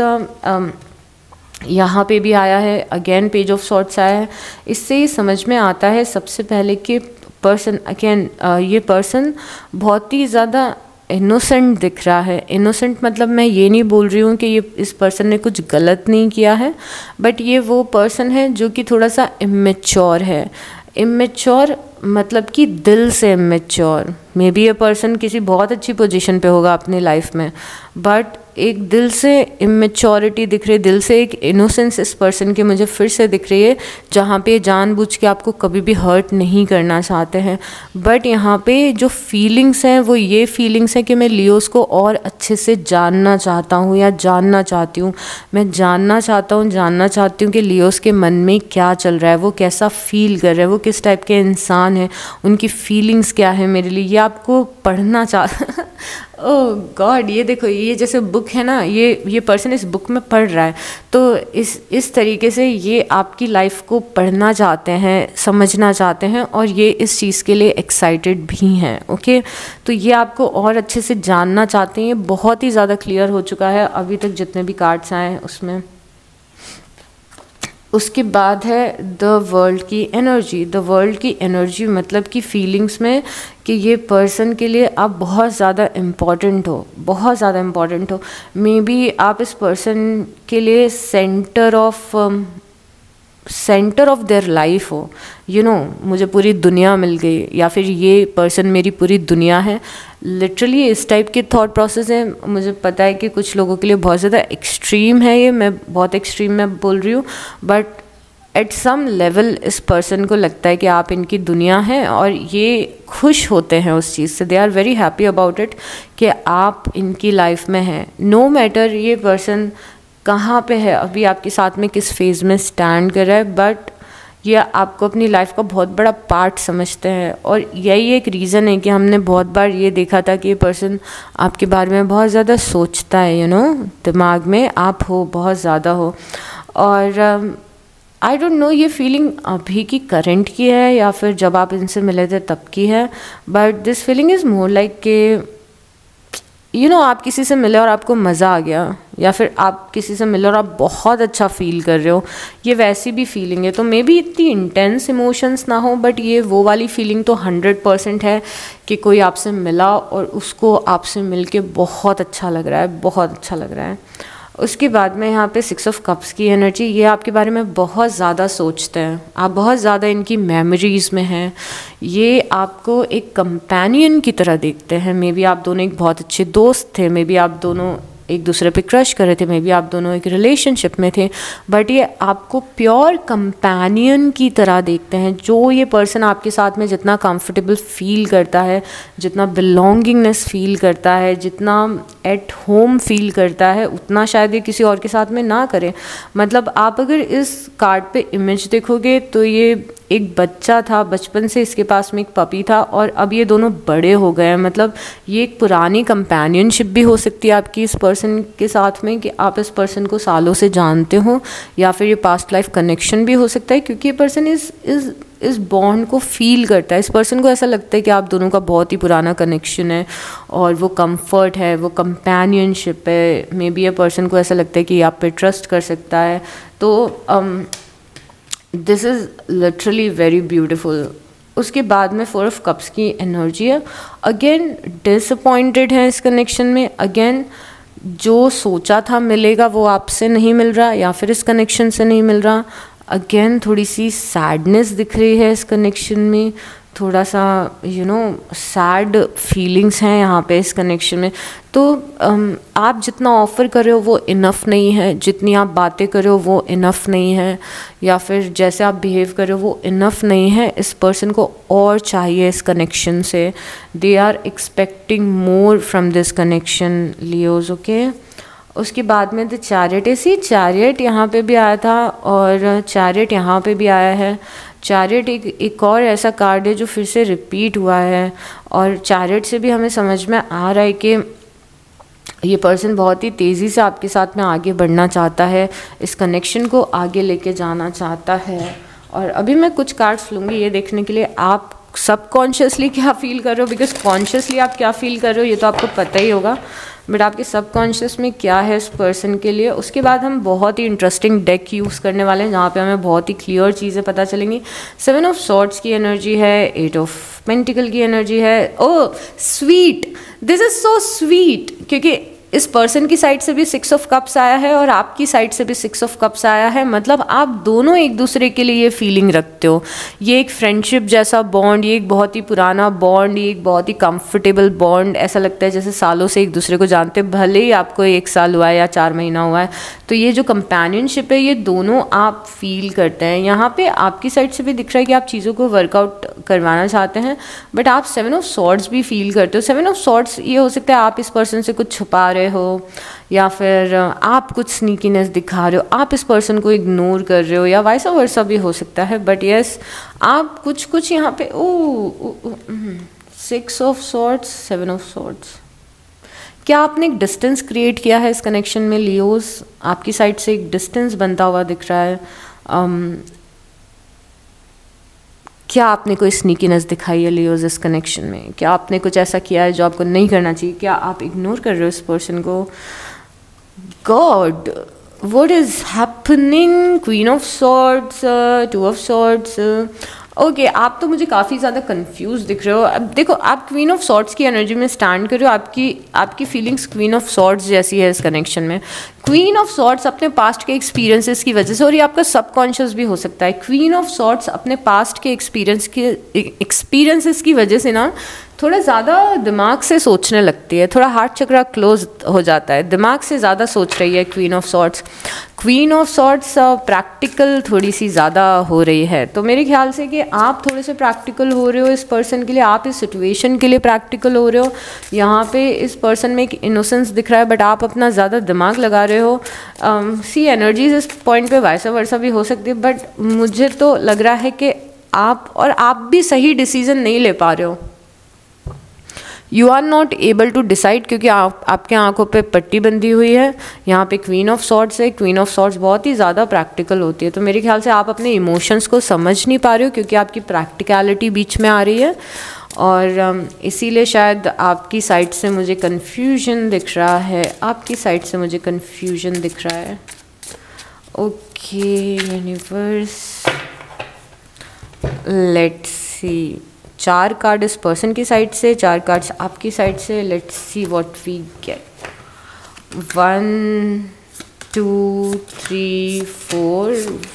यहाँ पे भी आया है, अगेन पेज ऑफ सॉर्ट्स आया है। इससे ये समझ में आता है सबसे पहले कि पर्सन, अगेन ये पर्सन बहुत ही ज़्यादा इनोसेंट दिख रहा है। इनोसेंट मतलब मैं ये नहीं बोल रही हूँ कि ये इस पर्सन ने कुछ गलत नहीं किया है, बट ये वो पर्सन है जो कि थोड़ा सा इमेच्योर है। इमेच्योर मतलब कि दिल से इमेच्योर। मे बी ये पर्सन किसी बहुत अच्छी पोजीशन पे होगा अपनी लाइफ में, बट एक दिल से इमेच्योरिटी दिख रही है, दिल से एक इनोसेंस इस पर्सन की मुझे फिर से दिख रही है, जहाँ पे जानबूझ के आपको कभी भी हर्ट नहीं करना चाहते हैं। बट यहाँ पे जो फीलिंग्स हैं वो ये फीलिंग्स हैं कि मैं लियोस को और अच्छे से जानना चाहता हूँ या जानना चाहती हूँ। मैं जानना चाहती हूँ कि लियोस के मन में क्या चल रहा है, वो कैसा फील कर रहे हैं, वो किस टाइप के इंसान हैं, उनकी फीलिंग्स क्या है मेरे लिए, ये आपको पढ़ना ओह गॉड, ये देखो, ये जैसे बुक है ना, ये पर्सन इस बुक में पढ़ रहा है, तो इस तरीके से ये आपकी लाइफ को पढ़ना चाहते हैं, समझना चाहते हैं, और ये इस चीज़ के लिए एक्साइटेड भी हैं। ओके, तो ये आपको और अच्छे से जानना चाहते हैं। ये बहुत ही ज़्यादा क्लियर हो चुका है अभी तक जितने भी कार्ड्स आए हैं उसमें। उसके बाद है द वर्ल्ड की एनर्जी। द वर्ल्ड की एनर्जी मतलब कि फीलिंग्स में कि ये पर्सन के लिए आप बहुत ज़्यादा इम्पॉर्टेंट हो, बहुत ज़्यादा इम्पॉर्टेंट हो। मे बी आप इस पर्सन के लिए सेंटर ऑफ देयर लाइफ हो। मुझे पूरी दुनिया मिल गई, या फिर ये पर्सन मेरी पूरी दुनिया है। लिटरली इस टाइप के थॉट प्रोसेस है। मुझे पता है कि कुछ लोगों के लिए बहुत ज़्यादा एक्सट्रीम है ये, मैं बहुत एक्सट्रीम में बोल रही हूँ, बट एट सम लेवल इस पर्सन को लगता है कि आप इनकी दुनिया हैं, और ये खुश होते हैं उस चीज़ से। They are very happy about it कि आप इनकी लाइफ में हैं। नो मैटर ये पर्सन कहाँ पे है अभी, आपके साथ में किस फेज़ में स्टैंड कर रहा है, बट ये आपको अपनी लाइफ का बहुत बड़ा पार्ट समझते हैं। और यही एक रीज़न है कि हमने बहुत बार ये देखा था कि ये पर्सन आपके बारे में बहुत ज़्यादा सोचता है, यू नो, दिमाग में आप हो, बहुत ज़्यादा हो। और आई डोंट नो ये फीलिंग अभी की करंट की है या फिर जब आप इनसे मिले थे तब की है, but this feeling is more like कि यू नो आप किसी से मिले और आपको मज़ा आ गया, या फिर आप किसी से मिले और आप बहुत अच्छा फील कर रहे हो, ये वैसी भी फीलिंग है। तो मे बी इतनी इंटेंस इमोशंस ना हो, बट ये वो वाली फीलिंग तो 100% है कि कोई आपसे मिला और उसको आपसे मिल के बहुत अच्छा लग रहा है, बहुत अच्छा लग रहा है। उसके बाद में यहाँ पे 6 ऑफ कप्स की एनर्जी, ये आपके बारे में बहुत ज़्यादा सोचते हैं, आप बहुत ज़्यादा इनकी मेमोरीज़ में हैं, ये आपको एक कंपेनियन की तरह देखते हैं। मे बी आप दोनों एक बहुत अच्छे दोस्त थे, मे बी आप दोनों एक दूसरे पे क्रश कर रहे थे, मे बी आप दोनों एक रिलेशनशिप में थे, बट ये आपको प्योर कंपेनियन की तरह देखते हैं। जो ये पर्सन आपके साथ में जितना कंफर्टेबल फील करता है, जितना बिलोंगिंगनेस फील करता है, जितना एट होम फील करता है, उतना शायद ये किसी और के साथ में ना करे। मतलब आप अगर इस कार्ड पे इमेज देखोगे तो ये एक बच्चा था, बचपन से इसके पास में एक पपी था और अब ये दोनों बड़े हो गए हैं। मतलब ये एक पुरानी कंपेनियनशिप भी हो सकती है आपकी इस पर्सन के साथ में, कि आप इस पर्सन को सालों से जानते हो, या फिर ये पास्ट लाइफ कनेक्शन भी हो सकता है, क्योंकि ये पर्सन इस बॉन्ड को फील करता है। इस पर्सन को ऐसा लगता है कि आप दोनों का बहुत ही पुराना कनेक्शन है और वो कंफर्ट है, वो कंपेनियनशिप है। मे बी ये पर्सन को ऐसा लगता है कि आप पे ट्रस्ट कर सकता है। तो this is literally very beautiful. उसके बाद में 4 ऑफ कप्स की एनर्जी है। अगेन डिसअपॉइंटेड है इस कनेक्शन में, अगेन जो सोचा था मिलेगा वो आपसे नहीं मिल रहा, या फिर इस कनेक्शन से नहीं मिल रहा। अगेन थोड़ी सी सैडनेस दिख रही है इस कनेक्शन में, थोड़ा सा यू नो सैड फीलिंग्स हैं यहाँ पे इस कनेक्शन में। तो आप जितना ऑफ़र कर रहे हो वो इनफ नहीं है, जितनी आप बातें कर रहे हो वो इनफ नहीं है, या फिर जैसे आप बिहेव कर रहे हो वो इनफ नहीं है। इस पर्सन को और चाहिए इस कनेक्शन से। They are expecting more from this connection, Leos, okay. उसके बाद में द चैरियट, इसी चैरियट यहाँ पे भी आया था और चैरियट यहाँ पे भी आया है। चैरियट एक और ऐसा कार्ड है जो फिर से रिपीट हुआ है, और चैरियट से भी हमें समझ में आ रहा है कि ये पर्सन बहुत ही तेज़ी से आपके साथ में आगे बढ़ना चाहता है, इस कनेक्शन को आगे लेके जाना चाहता है। और अभी मैं कुछ कार्ड्स लूँगी ये देखने के लिए आप सबकॉन्शियसली क्या फील कर रहे हो, बिकॉज कॉन्शियसली आप क्या फील कर रहे हो ये तो आपको पता ही होगा, बट आपके सबकॉन्शियस में क्या है इस पर्सन के लिए। उसके बाद हम बहुत ही इंटरेस्टिंग डेक यूज़ करने वाले हैं जहाँ पे हमें बहुत ही क्लियर चीज़ें पता चलेंगी। 7 ऑफ सॉर्ड्स की एनर्जी है, 8 ऑफ पेंटिकल की एनर्जी है। Oh sweet, this is so sweet, क्योंकि इस पर्सन की साइड से भी 6 ऑफ कप्स आया है और आपकी साइड से भी 6 ऑफ कप्स आया है। मतलब आप दोनों एक दूसरे के लिए ये फीलिंग रखते हो। ये एक फ्रेंडशिप जैसा बॉन्ड, ये एक बहुत ही पुराना बॉन्ड, ये एक बहुत ही कंफर्टेबल बॉन्ड। ऐसा लगता है जैसे सालों से एक दूसरे को जानते, भले ही आपको 1 साल हुआ है या 4 महीना हुआ है। तो ये जो कंपेनियनशिप है ये दोनों आप फील करते हैं। यहाँ पे आपकी साइड से भी दिख रहा है कि आप चीज़ों को वर्कआउट करवाना चाहते हैं, बट आप 7 ऑफ सॉर्ड्स भी फील करते हो। 7 ऑफ सॉर्ड्स ये हो सकता है आप इस पर्सन से कुछ छुपा रहे हो, या फिर आप कुछ स्नीकीनेस दिखा रहे हो, आप इस पर्सन को इग्नोर कर रहे हो, या वाइस वर्सा भी हो सकता है। बट यस आप कुछ यहाँ पे 6 ऑफ सॉर्ड्स, 7 ऑफ सॉर्ड्स, क्या आपने एक डिस्टेंस क्रिएट किया है इस कनेक्शन में लियोज? आपकी साइड से एक डिस्टेंस बनता हुआ दिख रहा है। क्या आपने कोई स्नीकीनेस दिखाई है लियोज इस कनेक्शन में? क्या आपने कुछ ऐसा किया है जो आपको नहीं करना चाहिए? क्या आप इग्नोर कर रहे हो इस पर्सन को? God, what is happening? Queen of swords, 2 of swords. Okay आप तो मुझे काफ़ी ज़्यादा कंफ्यूज दिख रहे हो। अब देखो आप क्वीन ऑफ सॉर्ड्स की एनर्जी में स्टैंड कर रहे हो, आपकी फीलिंग्स क्वीन ऑफ सॉर्ड्स जैसी है इस कनेक्शन में। क्वीन ऑफ सॉर्ड्स अपने पास्ट के एक्सपीरियंसेस की वजह से, और ये आपका सबकॉन्शियस भी हो सकता है, क्वीन ऑफ सॉर्ड्स अपने पास्ट के एक्सपीरियंसेस की वजह से ना थोड़ा ज़्यादा दिमाग से सोचने लगती है, थोड़ा हार्ट चक्रा क्लोज हो जाता है, दिमाग से ज़्यादा सोच रही है queen of swords. Queen of swords practical थोड़ी सी ज़्यादा हो रही है, तो मेरे ख्याल से कि आप थोड़े से प्रैक्टिकल हो रहे हो इस पर्सन के लिए, आप इस सिचुएशन के लिए प्रैक्टिकल हो रहे हो। यहाँ पे इस पर्सन में एक इनोसेंस दिख रहा है, बट आप अपना ज़्यादा दिमाग लगा रहे हो। सी एनर्जीज इस पॉइंट पे वैसा वर्सा भी हो सकती है, बट मुझे तो लग रहा है कि आप भी सही डिसीजन नहीं ले पा रहे हो। You are not able to decide, क्योंकि आपके आंखों पे पट्टी बंधी हुई है। यहाँ पे क्वीन ऑफ सॉर्ट्स है। क्वीन ऑफ सॉर्ट्स बहुत ही ज़्यादा प्रैक्टिकल होती है, तो मेरे ख्याल से आप अपने इमोशंस को समझ नहीं पा रहे हो, क्योंकि आपकी प्रैक्टिकलिटी बीच में आ रही है, और इसीलिए शायद आपकी साइड से मुझे कन्फ्यूजन दिख रहा है। आपकी साइड से मुझे कन्फ्यूजन दिख रहा है। Okay universe, let's see. 4 card इस पर्सन की साइड से, 4 कार्ड्स आपकी साइड से। Let's see what we get. 1 2 3 4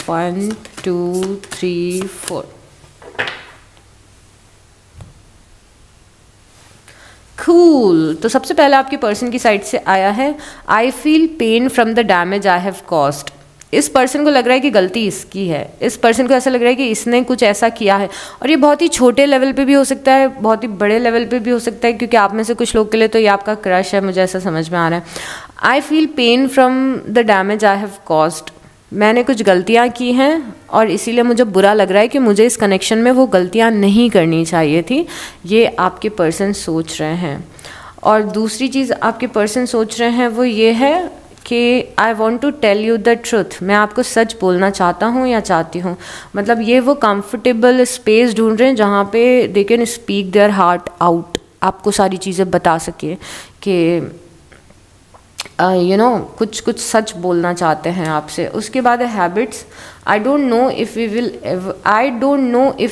1 2 3 4। Cool. तो सबसे पहले आपके पर्सन की साइड से आया है, I feel pain from the damage I have caused. इस पर्सन को लग रहा है कि गलती इसकी है। इस पर्सन को ऐसा लग रहा है कि इसने कुछ ऐसा किया है, और ये बहुत ही छोटे लेवल पे भी हो सकता है, बहुत ही बड़े लेवल पे भी हो सकता है, क्योंकि आप में से कुछ लोग के लिए तो ये आपका क्रश है, मुझे ऐसा समझ में आ रहा है। I feel pain from the damage I have caused. मैंने कुछ गलतियाँ की हैं, और इसीलिए मुझे बुरा लग रहा है कि मुझे इस कनेक्शन में वो गलतियाँ नहीं करनी चाहिए थी। ये आपके पर्सन सोच रहे हैं। और दूसरी चीज़ आपके पर्सन सोच रहे हैं वो ये है कि I want to tell you the truth. मैं आपको सच बोलना चाहता हूँ या चाहती हूँ। मतलब ये वो कंफर्टेबल स्पेस ढूंढ रहे हैं जहाँ पे they can speak their heart out, आपको सारी चीज़ें बता सके कि यू नो कुछ सच बोलना चाहते हैं आपसे। उसके बाद है habits. I don't know if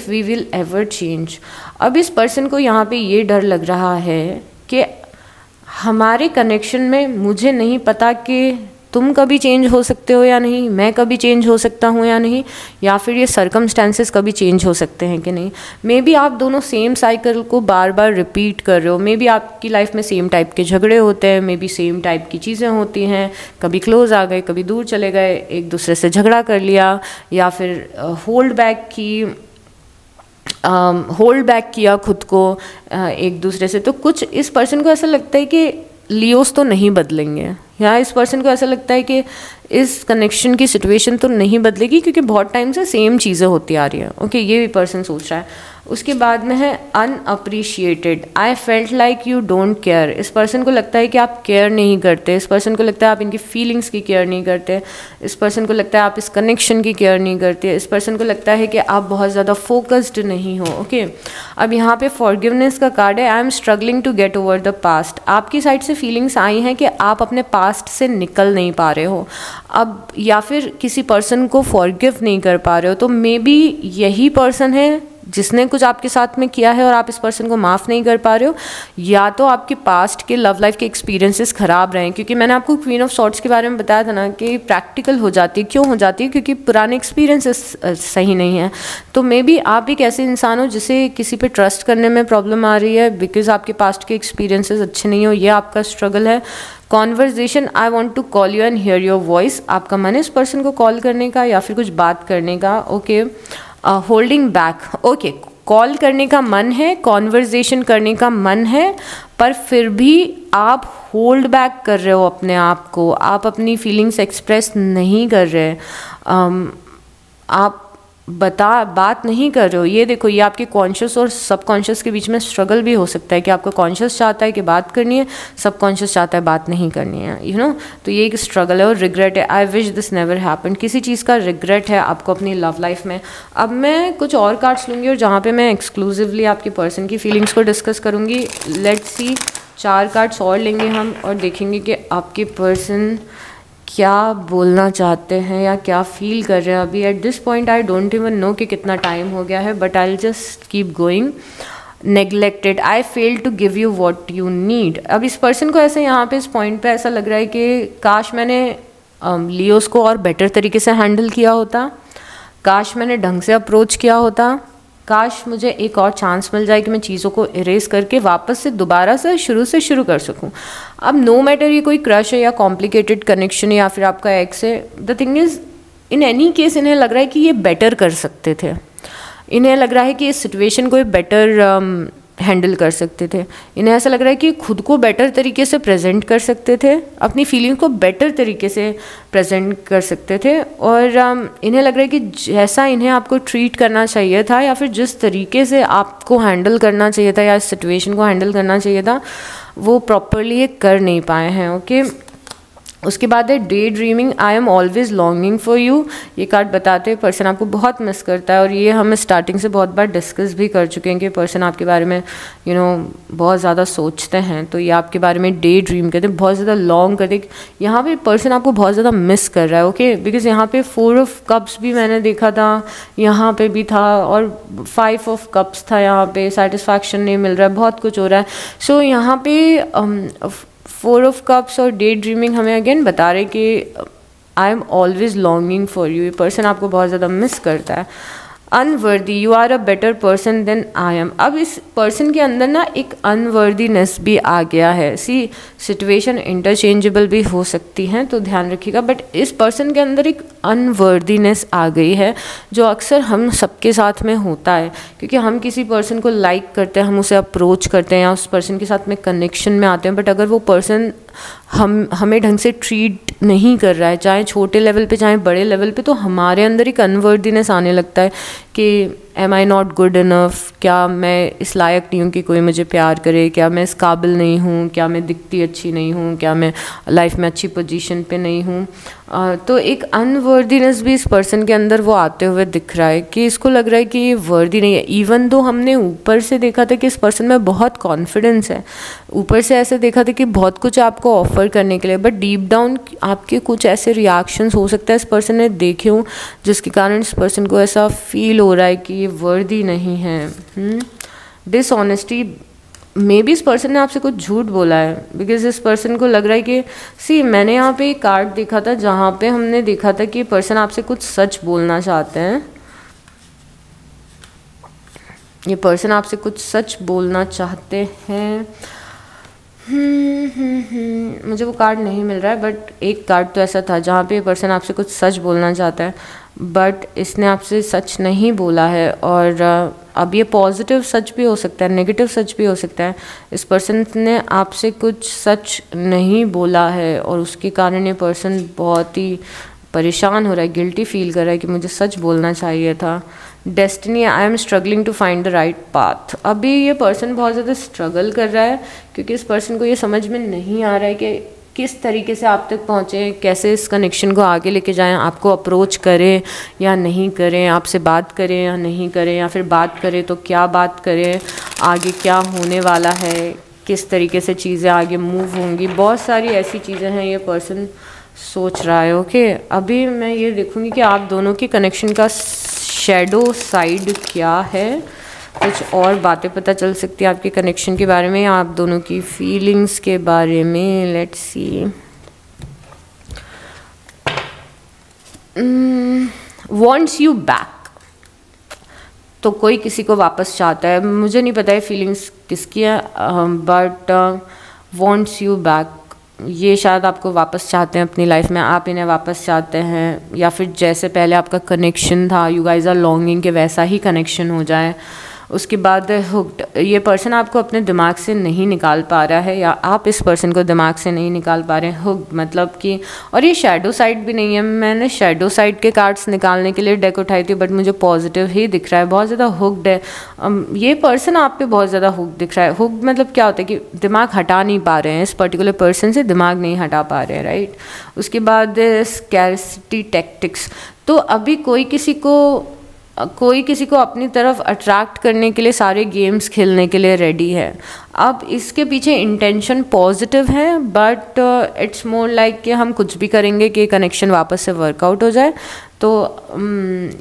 we will ever change. अब इस पर्सन को यहाँ पे ये डर लग रहा है कि हमारे कनेक्शन में मुझे नहीं पता कि तुम कभी चेंज हो सकते हो या नहीं, मैं कभी चेंज हो सकता हूँ या नहीं, या फिर ये सर्कमस्टेंसेस कभी चेंज हो सकते हैं कि नहीं। मे बी आप दोनों सेम साइकिल को बार बार रिपीट कर रहे हो। मे बी आपकी लाइफ में सेम टाइप के झगड़े होते हैं, मे बी सेम टाइप की चीज़ें होती हैं, कभी क्लोज आ गए, कभी दूर चले गए, एक दूसरे से झगड़ा कर लिया, या फिर होल्ड बैक किया खुद को एक दूसरे से। तो कुछ इस पर्सन को ऐसा लगता है कि लियोस तो नहीं बदलेंगे, या इस पर्सन को ऐसा लगता है कि इस कनेक्शन की सिचुएशन तो नहीं बदलेगी, क्योंकि बहुत टाइम से सेम चीज़ें होती आ रही हैं। ओके, ये भी पर्सन सोच रहा है। उसके बाद में है unappreciated. I felt like you don't care. इस पर्सन को लगता है कि आप केयर नहीं करते। इस पर्सन को लगता है आप इनकी फीलिंग्स की केयर नहीं करते। इस पर्सन को लगता है आप इस कनेक्शन की केयर नहीं करते। इस पर्सन को लगता है कि आप बहुत ज़्यादा फोकस्ड नहीं हो। ओके, अब यहाँ पे फॉरगिवनेस का कार्ड है। I am struggling to get over the past. आपकी साइड से फीलिंग्स आई हैं कि आप अपने पास्ट से निकल नहीं पा रहे हो अब, या फिर किसी पर्सन को फॉरगिव नहीं कर पा रहे हो। तो मे बी यही पर्सन है जिसने कुछ आपके साथ में किया है और आप इस पर्सन को माफ़ नहीं कर पा रहे हो, या तो आपके पास्ट के लव लाइफ के एक्सपीरियंसेस ख़राब रहे हैं। क्योंकि मैंने आपको क्वीन ऑफ सॉर्ट्स के बारे में बताया था ना कि प्रैक्टिकल हो जाती है। क्यों हो जाती है? क्योंकि पुराने एक्सपीरियंसेस सही नहीं है। तो मे बी आप एक ऐसे इंसान हो जिसे किसी पे ट्रस्ट करने में प्रॉब्लम आ रही है बिकॉज आपके पास्ट के एक्सपीरियंसेस अच्छे नहीं हो, ये आपका स्ट्रगल है। Conversation, I want to call you and hear your voice. आपका मन है इस पर्सन को कॉल करने का या फिर कुछ बात करने का। Okay, holding back. Okay, call करने का मन है, कॉन्वर्जेशन करने का मन है, पर फिर भी आप होल्ड बैक कर रहे हो अपने आप को, आप अपनी फीलिंग्स एक्सप्रेस नहीं कर रहे, आप बात नहीं कर रहे हो। ये देखो, ये आपके कॉन्शियस और सबकॉन्शियस के बीच में स्ट्रगल भी हो सकता है कि आपका कॉन्शियस चाहता है कि बात करनी है, सबकॉन्शियस चाहता है बात नहीं करनी है, यू नो। तो ये एक स्ट्रगल है और रिग्रेट है। I wish this never happen. किसी चीज़ का रिग्रेट है आपको अपनी लव लाइफ में। अब मैं कुछ और कार्ड्स लूँगी और जहाँ पे मैं एक्सक्लूसिवली आपके पर्सन की फीलिंग्स को डिस्कस करूँगी। लेट्स सी, 4 कार्ड्स और लेंगे हम और देखेंगे कि आपके पर्सन क्या बोलना चाहते हैं या क्या फील कर रहे हैं अभी। At this point I don't even know कि कितना टाइम हो गया है, but I will just keep going. Neglected, I fail to give you what you need. अब इस पर्सन को ऐसे यहाँ पे इस पॉइंट पे ऐसा लग रहा है कि काश मैंने लियोस को और बेटर तरीके से हैंडल किया होता, काश मैंने ढंग से अप्रोच किया होता, काश मुझे एक और चांस मिल जाए कि मैं चीज़ों को इरेज करके वापस से दोबारा से शुरू कर सकूं। अब नो मैटर ये कोई क्रश है या कॉम्प्लिकेटेड कनेक्शन या फिर आपका एक्स है, the thing is in any case इन्हें लग रहा है कि ये बेटर कर सकते थे, इन्हें लग रहा है कि इस सिचुएशन को ये बेटर हैंडल कर सकते थे, इन्हें ऐसा लग रहा है कि खुद को बेटर तरीके से प्रेजेंट कर सकते थे, अपनी फीलिंग को बेटर तरीके से प्रेजेंट कर सकते थे। और इन्हें लग रहा है कि जैसा इन्हें आपको ट्रीट करना चाहिए था या फिर जिस तरीके से आपको हैंडल करना चाहिए था या इस सिचुएशन को हैंडल करना चाहिए था वो प्रॉपरली ये कर नहीं पाए हैं। ओके, उसके बाद है day dreaming, I am always longing for you. ये कार्ड बताते हैं पर्सन आपको बहुत मिस करता है और ये हम स्टार्टिंग से बहुत बार डिस्कस भी कर चुके हैं कि पर्सन आपके बारे में बहुत ज़्यादा सोचते हैं, तो ये आपके बारे में डे ड्रीम करते हैं, बहुत ज़्यादा लॉन्ग करते हैं। यहाँ पे पर्सन आपको बहुत ज़्यादा मिस कर रहा है। ओके, बिकॉज यहाँ पे 4 ऑफ कप्स भी मैंने देखा था, यहाँ पे भी था और 5 ऑफ कप्स था, यहाँ पे सेटिस्फैक्शन नहीं मिल रहा है, बहुत कुछ हो रहा है। सो यहाँ पे 4 ऑफ कप्स और डे ड्रीमिंग हमें अगेन बता रहे कि I am always longing for you, ये पर्सन आपको बहुत ज़्यादा मिस करता है। Unworthy, you are a better person than I am. अब इस पर्सन के अंदर ना एक अनवर्दीनेस भी आ गया है। सी सिचुएशन इंटरचेंजेबल भी हो सकती हैं तो ध्यान रखिएगा, बट इस पर्सन के अंदर एक अनवर्दीनेस आ गई है जो अक्सर हम सबके साथ में होता है, क्योंकि हम किसी पर्सन को लाइक करते हैं, हम उसे अप्रोच करते हैं या उस पर्सन के साथ में कनेक्शन में आते हैं, बट अगर वो पर्सन हमें ढंग से ट्रीट नहीं कर रहा है, चाहे छोटे लेवल पे चाहे बड़े लेवल पे, तो हमारे अंदर एक अनवर्दीनेस आने लगता है कि am I not good enough, क्या मैं इस लायक नहीं हूँ कि कोई मुझे प्यार करे, क्या मैं इस काबिल नहीं हूँ, क्या मैं दिखती अच्छी नहीं हूँ, क्या मैं लाइफ में अच्छी पोजीशन पे नहीं हूँ। तो एक अनवर्दीनेस भी इस पर्सन के अंदर वो आते हुए दिख रहा है कि इसको लग रहा है कि ये वर्दी नहीं है। इवन दो हमने ऊपर से देखा था कि इस पर्सन में बहुत कॉन्फिडेंस है, ऊपर से ऐसे देखा था कि बहुत कुछ आपको ऑफर करने के लिए, बट डीप डाउन आपके कुछ ऐसे रिएक्शंस हो सकता है इस पर्सन ने देखे हों जिसके कारण इस पर्सन को ऐसा फील हो रहा है कि ये वर्दी नहीं है। डिसऑनेस्टी, मे बी इस पर्सन ने आपसे कुछ झूठ बोला है, बिकॉज इस पर्सन को लग रहा है कि सी मैंने यहाँ पे एक कार्ड देखा था जहाँ पे हमने देखा था कि पर्सन आपसे कुछ सच बोलना चाहते हैं, ये पर्सन आपसे कुछ सच बोलना चाहते हैं। मुझे वो कार्ड नहीं मिल रहा है, बट एक कार्ड तो ऐसा था जहाँ पे ये पर्सन आपसे कुछ सच बोलना चाहता है, बट इसने आपसे सच नहीं बोला है। और अब ये पॉजिटिव सच भी हो सकता है, नेगेटिव सच भी हो सकता है। इस पर्सन ने आपसे कुछ सच नहीं बोला है और उसके कारण ये पर्सन बहुत ही परेशान हो रहा है, गिल्टी फील कर रहा है कि मुझे सच बोलना चाहिए था। Destiny, I am struggling to find the right path. अभी ये पर्सन बहुत ज़्यादा स्ट्रगल कर रहा है क्योंकि इस पर्सन को ये समझ में नहीं आ रहा है कि किस तरीके से आप तक पहुँचे, कैसे इस कनेक्शन को आगे लेके जाएं, आपको अप्रोच करें या नहीं करें, आपसे बात करें या नहीं करें, या फिर बात करें तो क्या बात करें, आगे क्या होने वाला है, किस तरीके से चीज़ें आगे मूव होंगी। बहुत सारी ऐसी चीज़ें हैं ये पर्सन सोच रहा है। ओके, अभी मैं ये देखूँगी कि आप दोनों के कनेक्शन का शैडो साइड क्या है, कुछ और बातें पता चल सकती है आपके कनेक्शन के बारे में, आप दोनों की फीलिंग्स के बारे में। Let's see, wants you back, तो कोई किसी को वापस चाहता है, मुझे नहीं पता है फीलिंग्स किसकी है, बट वांट्स यू बैक, ये शायद आपको वापस चाहते हैं अपनी लाइफ में, आप इन्हें वापस चाहते हैं, या फिर जैसे पहले आपका कनेक्शन था, यू गाइज आर लॉन्गिंग के वैसा ही कनेक्शन हो जाए। उसके बाद हुक्ड, ये पर्सन आपको अपने दिमाग से नहीं निकाल पा रहा है या आप इस पर्सन को दिमाग से नहीं निकाल पा रहे हैं। हुक्ड मतलब कि, और ये शैडो साइड भी नहीं है, मैंने शैडो साइड के कार्ड्स निकालने के लिए डेक उठाई थी बट मुझे पॉजिटिव ही दिख रहा है, बहुत ज़्यादा हुक्ड है। ये पर्सन आप पे बहुत ज़्यादा हुक्ड दिख रहा है। हुक्ड मतलब क्या होता है कि दिमाग हटा नहीं पा रहे हैं, इस पर्टिकुलर पर्सन से दिमाग नहीं हटा पा रहे हैं, राइट। उसके बाद स्कैरसिटी टैक्टिक्स, तो अभी कोई किसी को अपनी तरफ अट्रैक्ट करने के लिए सारे गेम्स खेलने के लिए रेडी है। अब इसके पीछे इंटेंशन पॉजिटिव है, बट इट्स मोर लाइक कि हम कुछ भी करेंगे कि कनेक्शन वापस से वर्कआउट हो जाए। तो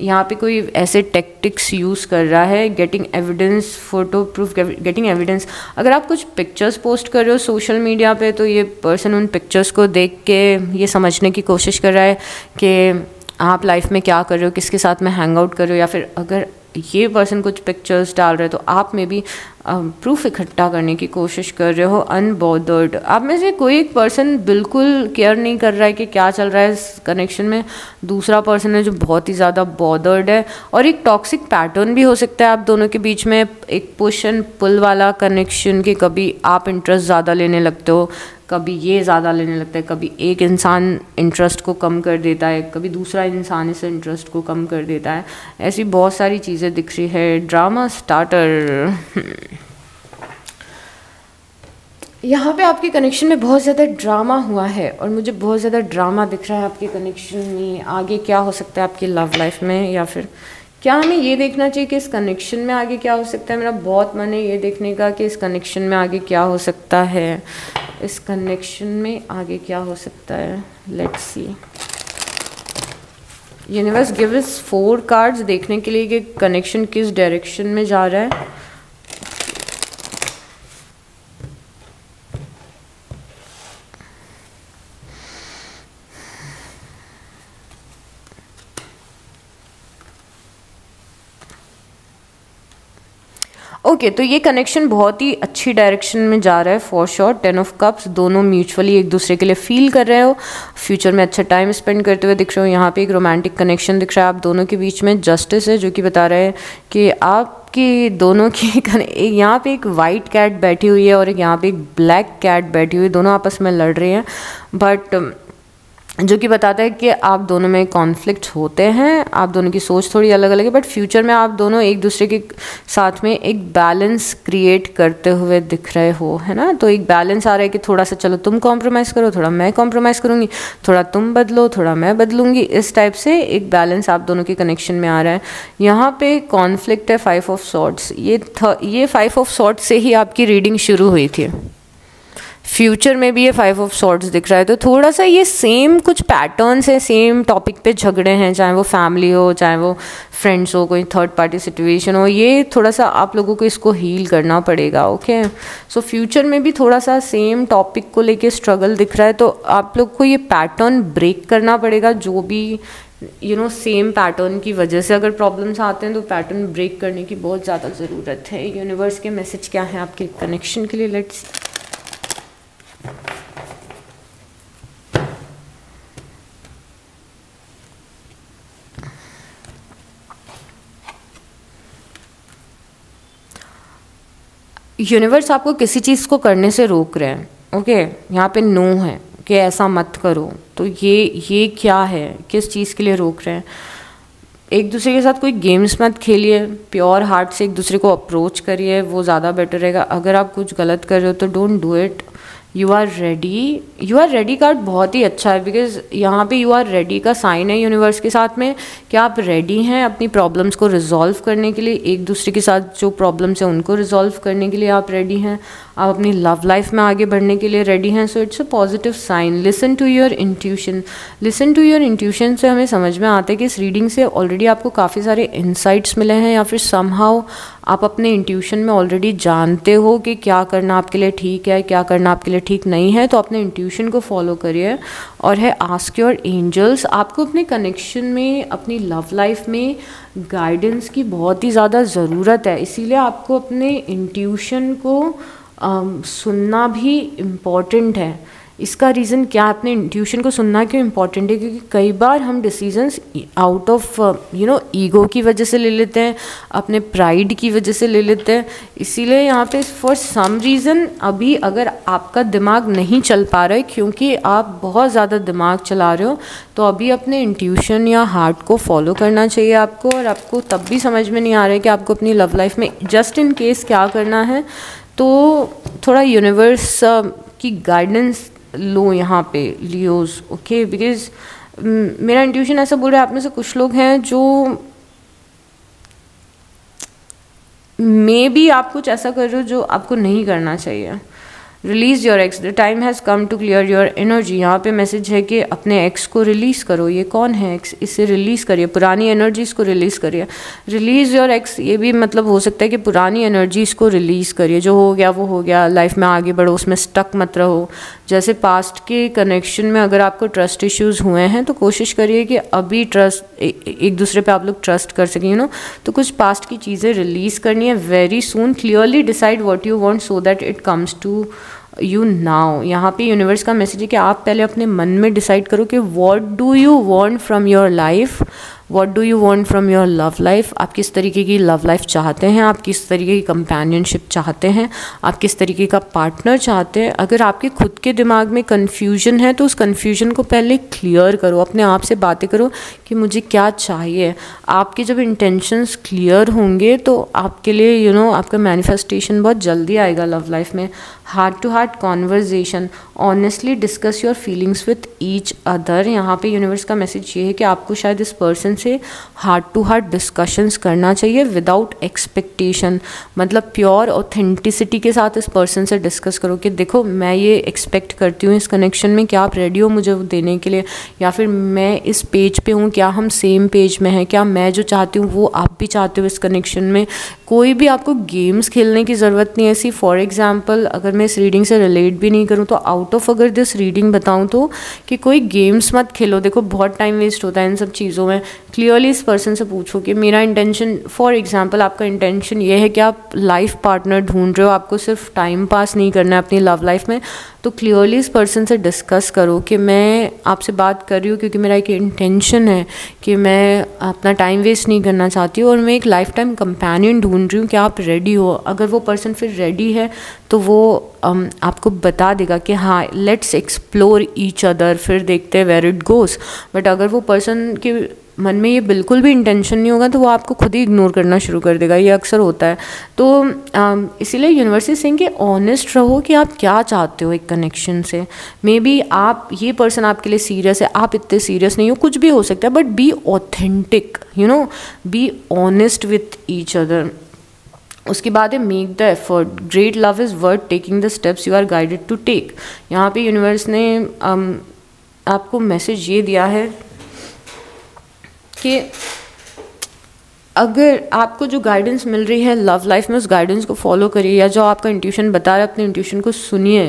यहाँ पे कोई ऐसे टेक्टिक्स यूज़ कर रहा है, getting evidence, photo proof, getting evidence. अगर आप कुछ पिक्चर्स पोस्ट कर रहे हो सोशल मीडिया पे तो ये पर्सन उन पिक्चर्स को देख के ये समझने की कोशिश कर रहा है कि आप लाइफ में क्या कर रहे हो, किसके साथ में हैंग आउट कर रहे हो, या फिर अगर ये पर्सन कुछ पिक्चर्स डाल रहे हैं तो आप में भी प्रूफ इकट्ठा करने की कोशिश कर रहे हो अनबॉदर्ड। आप में से कोई एक पर्सन बिल्कुल केयर नहीं कर रहा है कि क्या चल रहा है इस कनेक्शन में, दूसरा पर्सन है जो बहुत ही ज़्यादा बॉदर्ड है। और एक टॉक्सिक पैटर्न भी हो सकता है आप दोनों के बीच में, एक पुश एंड पुल वाला कनेक्शन कि कभी आप इंटरेस्ट ज़्यादा लेने लगते हो, कभी ये ज़्यादा लेने लगता है, कभी एक इंसान इंटरेस्ट को कम कर देता है, कभी दूसरा इंसान इस इंटरेस्ट को कम कर देता है। ऐसी बहुत सारी चीज़ें दिख रही है। ड्रामा स्टार्टर, यहाँ पे आपके कनेक्शन में बहुत ज़्यादा ड्रामा हुआ है और मुझे बहुत ज़्यादा ड्रामा दिख रहा है आपके कनेक्शन में। आगे क्या हो सकता है आपकी लव लाइफ में, या फिर क्या हमें ये देखना चाहिए कि इस कनेक्शन में आगे क्या हो सकता है। मेरा बहुत मन है ये देखने का कि इस कनेक्शन में आगे क्या हो सकता है, इस कनेक्शन में आगे क्या हो सकता है। Let's see, universe give us 4 cards देखने के लिए कि कनेक्शन किस डायरेक्शन में जा रहा है। ओके तो ये कनेक्शन बहुत ही अच्छी डायरेक्शन में जा रहा है फॉर श्योर। 10 ऑफ कप्स, दोनों म्यूचुअली एक दूसरे के लिए फील कर रहे हो, फ्यूचर में अच्छा टाइम स्पेंड करते हुए दिख रहे हो। यहाँ पे एक रोमांटिक कनेक्शन दिख रहा है आप दोनों के बीच में। जस्टिस है जो कि बता रहा है कि आपकी दोनों की यहाँ पे एक वाइट कैट बैठी हुई है और यहाँ पे एक ब्लैक कैट बैठी हुई है, दोनों आपस में लड़ रहे हैं, बट जो कि बताता है कि आप दोनों में कॉन्फ्लिक्ट होते हैं, आप दोनों की सोच थोड़ी अलग अलग है, बट फ्यूचर में आप दोनों एक दूसरे के साथ में एक बैलेंस क्रिएट करते हुए दिख रहे हो, है ना। तो एक बैलेंस आ रहा है कि थोड़ा सा चलो तुम कॉम्प्रोमाइज़ करो, थोड़ा मैं कॉम्प्रोमाइज़ करूँगी, थोड़ा तुम बदलो, थोड़ा मैं बदलूँगी, इस टाइप से एक बैलेंस आप दोनों के कनेक्शन में आ रहा है। यहाँ पे कॉन्फ्लिक्ट है 5 ऑफ सॉर्ड्स, ये 5 ऑफ सॉर्ड्स से ही आपकी रीडिंग शुरू हुई थी। फ्यूचर में भी ये 5 ऑफ सॉर्ड्स दिख रहा है, तो थोड़ा सा ये सेम कुछ पैटर्न्स हैं, सेम टॉपिक पे झगड़े हैं, चाहे वो फैमिली हो, चाहे वो फ्रेंड्स हो, कोई थर्ड पार्टी सिचुएशन हो, ये थोड़ा सा आप लोगों को इसको हील करना पड़ेगा। ओके, सो फ्यूचर में भी थोड़ा सा सेम टॉपिक को लेके स्ट्रगल दिख रहा है, तो आप लोग को ये पैटर्न ब्रेक करना पड़ेगा। जो भी सेम पैटर्न की वजह से अगर प्रॉब्लम्स आते हैं तो पैटर्न ब्रेक करने की बहुत ज़्यादा ज़रूरत है। यूनिवर्स के मैसेज क्या है आपके कनेक्शन के लिए, लेट्स यूनिवर्स आपको किसी चीज़ को करने से रोक रहे हैं। ओके, यहाँ पे नो है कि ऐसा मत करो, तो ये क्या है, किस चीज़ के लिए रोक रहे हैं। एक दूसरे के साथ कोई गेम्स मत खेलिए, प्योर हार्ट से एक दूसरे को अप्रोच करिए, वो ज़्यादा बेटर रहेगा। अगर आप कुछ गलत कर रहे हो तो don't do it. You are ready card बहुत ही अच्छा है, बिकॉज यहाँ पे यू आर रेडी का साइन है यूनिवर्स के साथ में कि आप रेडी हैं अपनी प्रॉब्लम्स को रिजॉल्व करने के लिए, एक दूसरे के साथ जो प्रॉब्लम्स हैं उनको रिजॉल्व करने के लिए आप रेडी हैं, आप अपनी लव लाइफ में आगे बढ़ने के लिए रेडी हैं। So it's a positive sign. Listen to your intuition, listen to your intuition से हमें समझ में आता है कि इस रीडिंग से ऑलरेडी आपको काफ़ी सारे इंसाइट्स मिले हैं, या फिर समहाउ आप अपने इंट्यूशन में ऑलरेडी जानते हो कि क्या करना आपके लिए ठीक है, क्या करना आपके लिए ठीक नहीं है। तो अपने इंट्यूशन को फॉलो करिए। और है आस्क योर एंजल्स, आपको अपने कनेक्शन में, अपनी लव लाइफ में गाइडेंस की बहुत ही ज़्यादा ज़रूरत है, इसीलिए आपको अपने इंट्यूशन को सुनना भी इम्पॉर्टेंट है। इसका रीज़न क्या है, अपने इंट्यूशन को सुनना क्यों इम्पॉर्टेंट है, क्योंकि कई बार हम डिसीजंस आउट ऑफ ईगो की वजह से ले लेते हैं, अपने प्राइड की वजह से ले लेते हैं। इसीलिए यहाँ पे फॉर सम रीज़न अभी अगर आपका दिमाग नहीं चल पा रहा है, क्योंकि आप बहुत ज़्यादा दिमाग चला रहे हो, तो अभी अपने इंट्यूशन या हार्ट को फॉलो करना चाहिए आपको। और आपको तब भी समझ में नहीं आ रहा है कि आपको अपनी लव लाइफ में जस्ट इन केस क्या करना है, तो थोड़ा यूनिवर्स की गाइडेंस लो यहाँ पे लियोज। ओके, बिकॉज मेरा इंट्यूशन ऐसा बोल रहा है, आप में से कुछ लोग हैं जो मे बी आप कुछ ऐसा कर रहे हो जो आपको नहीं करना चाहिए। Release your ex, the time has come to clear your energy. यहाँ पे मैसेज है कि अपने एक्स को रिलीज़ करो। ये कौन है एक्स, इसे रिलीज़ करिए, पुरानी एनर्जीज़ को रिलीज़ करिए। रिलीज़ योर एक्स, ये भी मतलब हो सकता है कि पुरानी एनर्जीज़ को रिलीज़ करिए। जो हो गया वो हो गया, लाइफ में आगे बढ़ो, उसमें स्टक मत रहो। जैसे पास्ट के कनेक्शन में अगर आपको ट्रस्ट इश्यूज़ हुए हैं तो कोशिश करिए कि अभी ट्रस्ट एक दूसरे पे आप लोग ट्रस्ट कर सकें, यू नो। तो कुछ पास्ट की चीज़ें रिलीज़ करनी है very soon. Clearly decide what you want so that it comes to you now. यहाँ पे यूनिवर्स का मैसेज है कि आप पहले अपने मन में डिसाइड करो कि what do you want from your life, what do you want from your love life. आप किस तरीके की लव लाइफ चाहते हैं, आप किस तरीके की कंपेनियनशिप चाहते हैं, आप किस तरीके का पार्टनर चाहते हैं। अगर आपके खुद के दिमाग में कन्फ्यूजन है तो उस कन्फ्यूजन को पहले क्लियर करो, अपने आप से बातें करो कि मुझे क्या चाहिए। आपके जब इंटेंशंस क्लियर होंगे तो आपके लिए यू नो आपका मैनिफेस्टेशन बहुत जल्दी आएगा लव लाइफ में। Heart to heart conversation, honestly discuss your feelings with each other. यहाँ पे यूनिवर्स का मैसेज ये है कि आपको शायद इस पर्सन से हार्ट टू हार्ट डिस्कशंस करना चाहिए विदाउट एक्सपेक्टेशन। मतलब प्योर ऑथेंटिसिटी के साथ इस पर्सन से डिस्कस करो कि देखो मैं ये एक्सपेक्ट करती हूँ इस कनेक्शन में, क्या आप रेडी हो मुझे वो देने के लिए, या फिर मैं इस पेज पे हूँ, क्या हम सेम पेज में हैं, क्या मैं जो चाहती हूँ वो आप भी चाहते हो इस कनेक्शन में। कोई भी आपको गेम्स खेलने की ज़रूरत नहीं है ऐसी। फॉर एग्जाम्पल अगर मैं इस रीडिंग से रिलेट भी नहीं करूँ तो आउट ऑफ अगर दिस रीडिंग बताऊँ तो कि कोई गेम्स मत खेलो। देखो बहुत टाइम वेस्ट होता है इन सब चीज़ों में। क्लियरली इस पर्सन से पूछो कि मेरा इंटेंशन, फॉर एग्जांपल आपका इंटेंशन ये है कि आप लाइफ पार्टनर ढूंढ रहे हो, आपको सिर्फ टाइम पास नहीं करना है अपनी लव लाइफ में, तो क्लियरली इस पर्सन से डिस्कस करो कि मैं आपसे बात कर रही हूँ क्योंकि मेरा एक इंटेंशन है कि मैं अपना टाइम वेस्ट नहीं करना चाहती हूँ और मैं एक लाइफ टाइम कंपेनियन ढूंढ रही हूँ, क्या आप रेडी हो। अगर वो पर्सन फिर रेडी है तो वो आपको बता देगा कि हाँ लेट्स एक्सप्लोर ईच अदर, फिर देखते हैं वेयर इट गोज़। बट अगर वो पर्सन के मन में ये बिल्कुल भी इंटेंशन नहीं होगा तो वो आपको खुद ही इग्नोर करना शुरू कर देगा, ये अक्सर होता है। तो इसीलिए यूनिवर्स इज सेइंग कि ऑनेस्ट रहो कि आप क्या चाहते हो एक कनेक्शन से। मे बी आप ये पर्सन आपके लिए सीरियस है, आप इतने सीरियस नहीं हो, कुछ भी हो सकता है, but be authentic, you know, be honest with each other. उसके बाद है make the effort, great love is worth taking the steps you are guided to take. यहाँ पे यूनिवर्स ने आपको मैसेज ये दिया है कि अगर आपको जो गाइडेंस मिल रही है लव लाइफ में उस गाइडेंस को फॉलो करिए, या जो आपका इंट्यूशन बता रहा है अपने इंट्यूशन को सुनिए।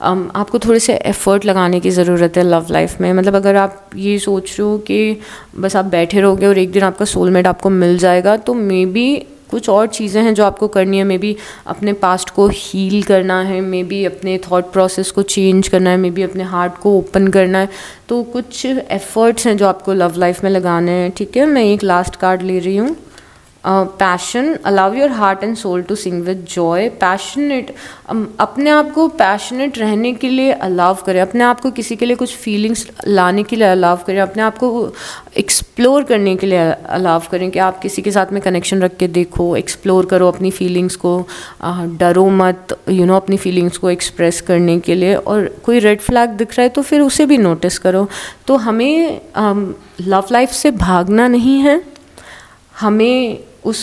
आपको थोड़े से एफ़र्ट लगाने की ज़रूरत है लव लाइफ में। मतलब अगर आप ये सोच रहे हो कि बस आप बैठे रहोगे और एक दिन आपका सोलमेट आपको मिल जाएगा, तो मे बी कुछ और चीज़ें हैं जो आपको करनी है। मे बी अपने पास्ट को हील करना है, मे बी अपने थॉट प्रोसेस को चेंज करना है, मे बी अपने हार्ट को ओपन करना है। तो कुछ एफ़र्ट्स हैं जो आपको लव लाइफ में लगाने हैं, ठीक है। मैं एक लास्ट कार्ड ले रही हूँ, passion, allow your heart and soul to sing with joy. Passionate, अपने आप को पैशनेट रहने के लिए अलाउ करें, अपने आप को किसी के लिए कुछ फीलिंग्स लाने के लिए अलाउ करें, अपने आप को एक्सप्लोर करने के लिए अलाउ करें कि आप किसी के साथ में कनेक्शन रख के देखो, एक्सप्लोर करो अपनी फीलिंग्स को, डरो मत, यू नो, अपनी फीलिंग्स को एक्सप्रेस करने के लिए। और कोई रेड फ्लैग दिख रहा है तो फिर उसे भी नोटिस करो। तो हमें लव लाइफ से भागना नहीं है, हमें उस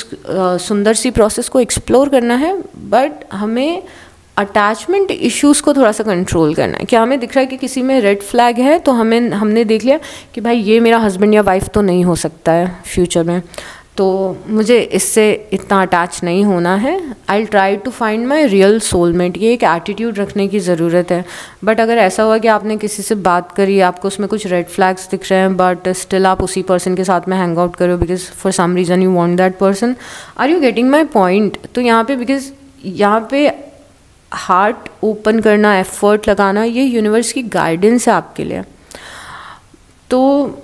सुंदर सी प्रोसेस को एक्सप्लोर करना है, बट हमें अटैचमेंट इश्यूज़ को थोड़ा सा कंट्रोल करना है। क्या हमें दिख रहा है कि किसी में रेड फ्लैग है तो हमने देख लिया कि भाई ये मेरा हस्बैंड या वाइफ तो नहीं हो सकता है फ्यूचर में, तो मुझे इससे इतना अटैच नहीं होना है। I try to find my real soulmate, ये एक एटीट्यूड रखने की ज़रूरत है। बट अगर ऐसा हुआ कि आपने किसी से बात करी, आपको उसमें कुछ रेड फ्लैग्स दिख रहे हैं, बट स्टिल आप उसी पर्सन के साथ में हैंग आउट करो because for some reason you want that person. Are you getting my point? तो यहाँ पे बिकॉज यहाँ पे हार्ट ओपन करना, एफर्ट लगाना, ये यूनिवर्स की गाइडेंस है आपके लिए। तो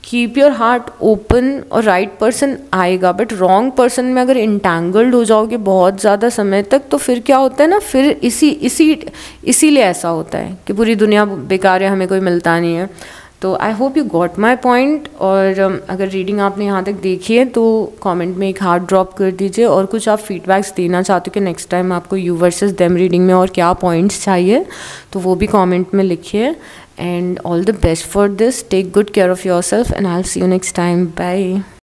कीप योर हार्ट ओपन और राइट पर्सन आएगा। बट रॉन्ग पर्सन में अगर इंटैंगल्ड हो जाओगे बहुत ज़्यादा समय तक तो फिर क्या होता है ना, फिर इसीलिए ऐसा होता है कि पूरी दुनिया बेकार है, हमें कोई मिलता नहीं है। तो I hope you got my point. और अगर रीडिंग आपने यहाँ तक देखी है तो कमेंट में एक हार्ट ड्रॉप कर दीजिए, और कुछ आप फीडबैक्स देना चाहते हो कि नेक्स्ट टाइम आपको यू वर्सेस देम रीडिंग में और क्या पॉइंट्स चाहिए तो वो भी कमेंट में लिखिए। And all the best for this. Take good care of yourself and I'll see you next time. Bye.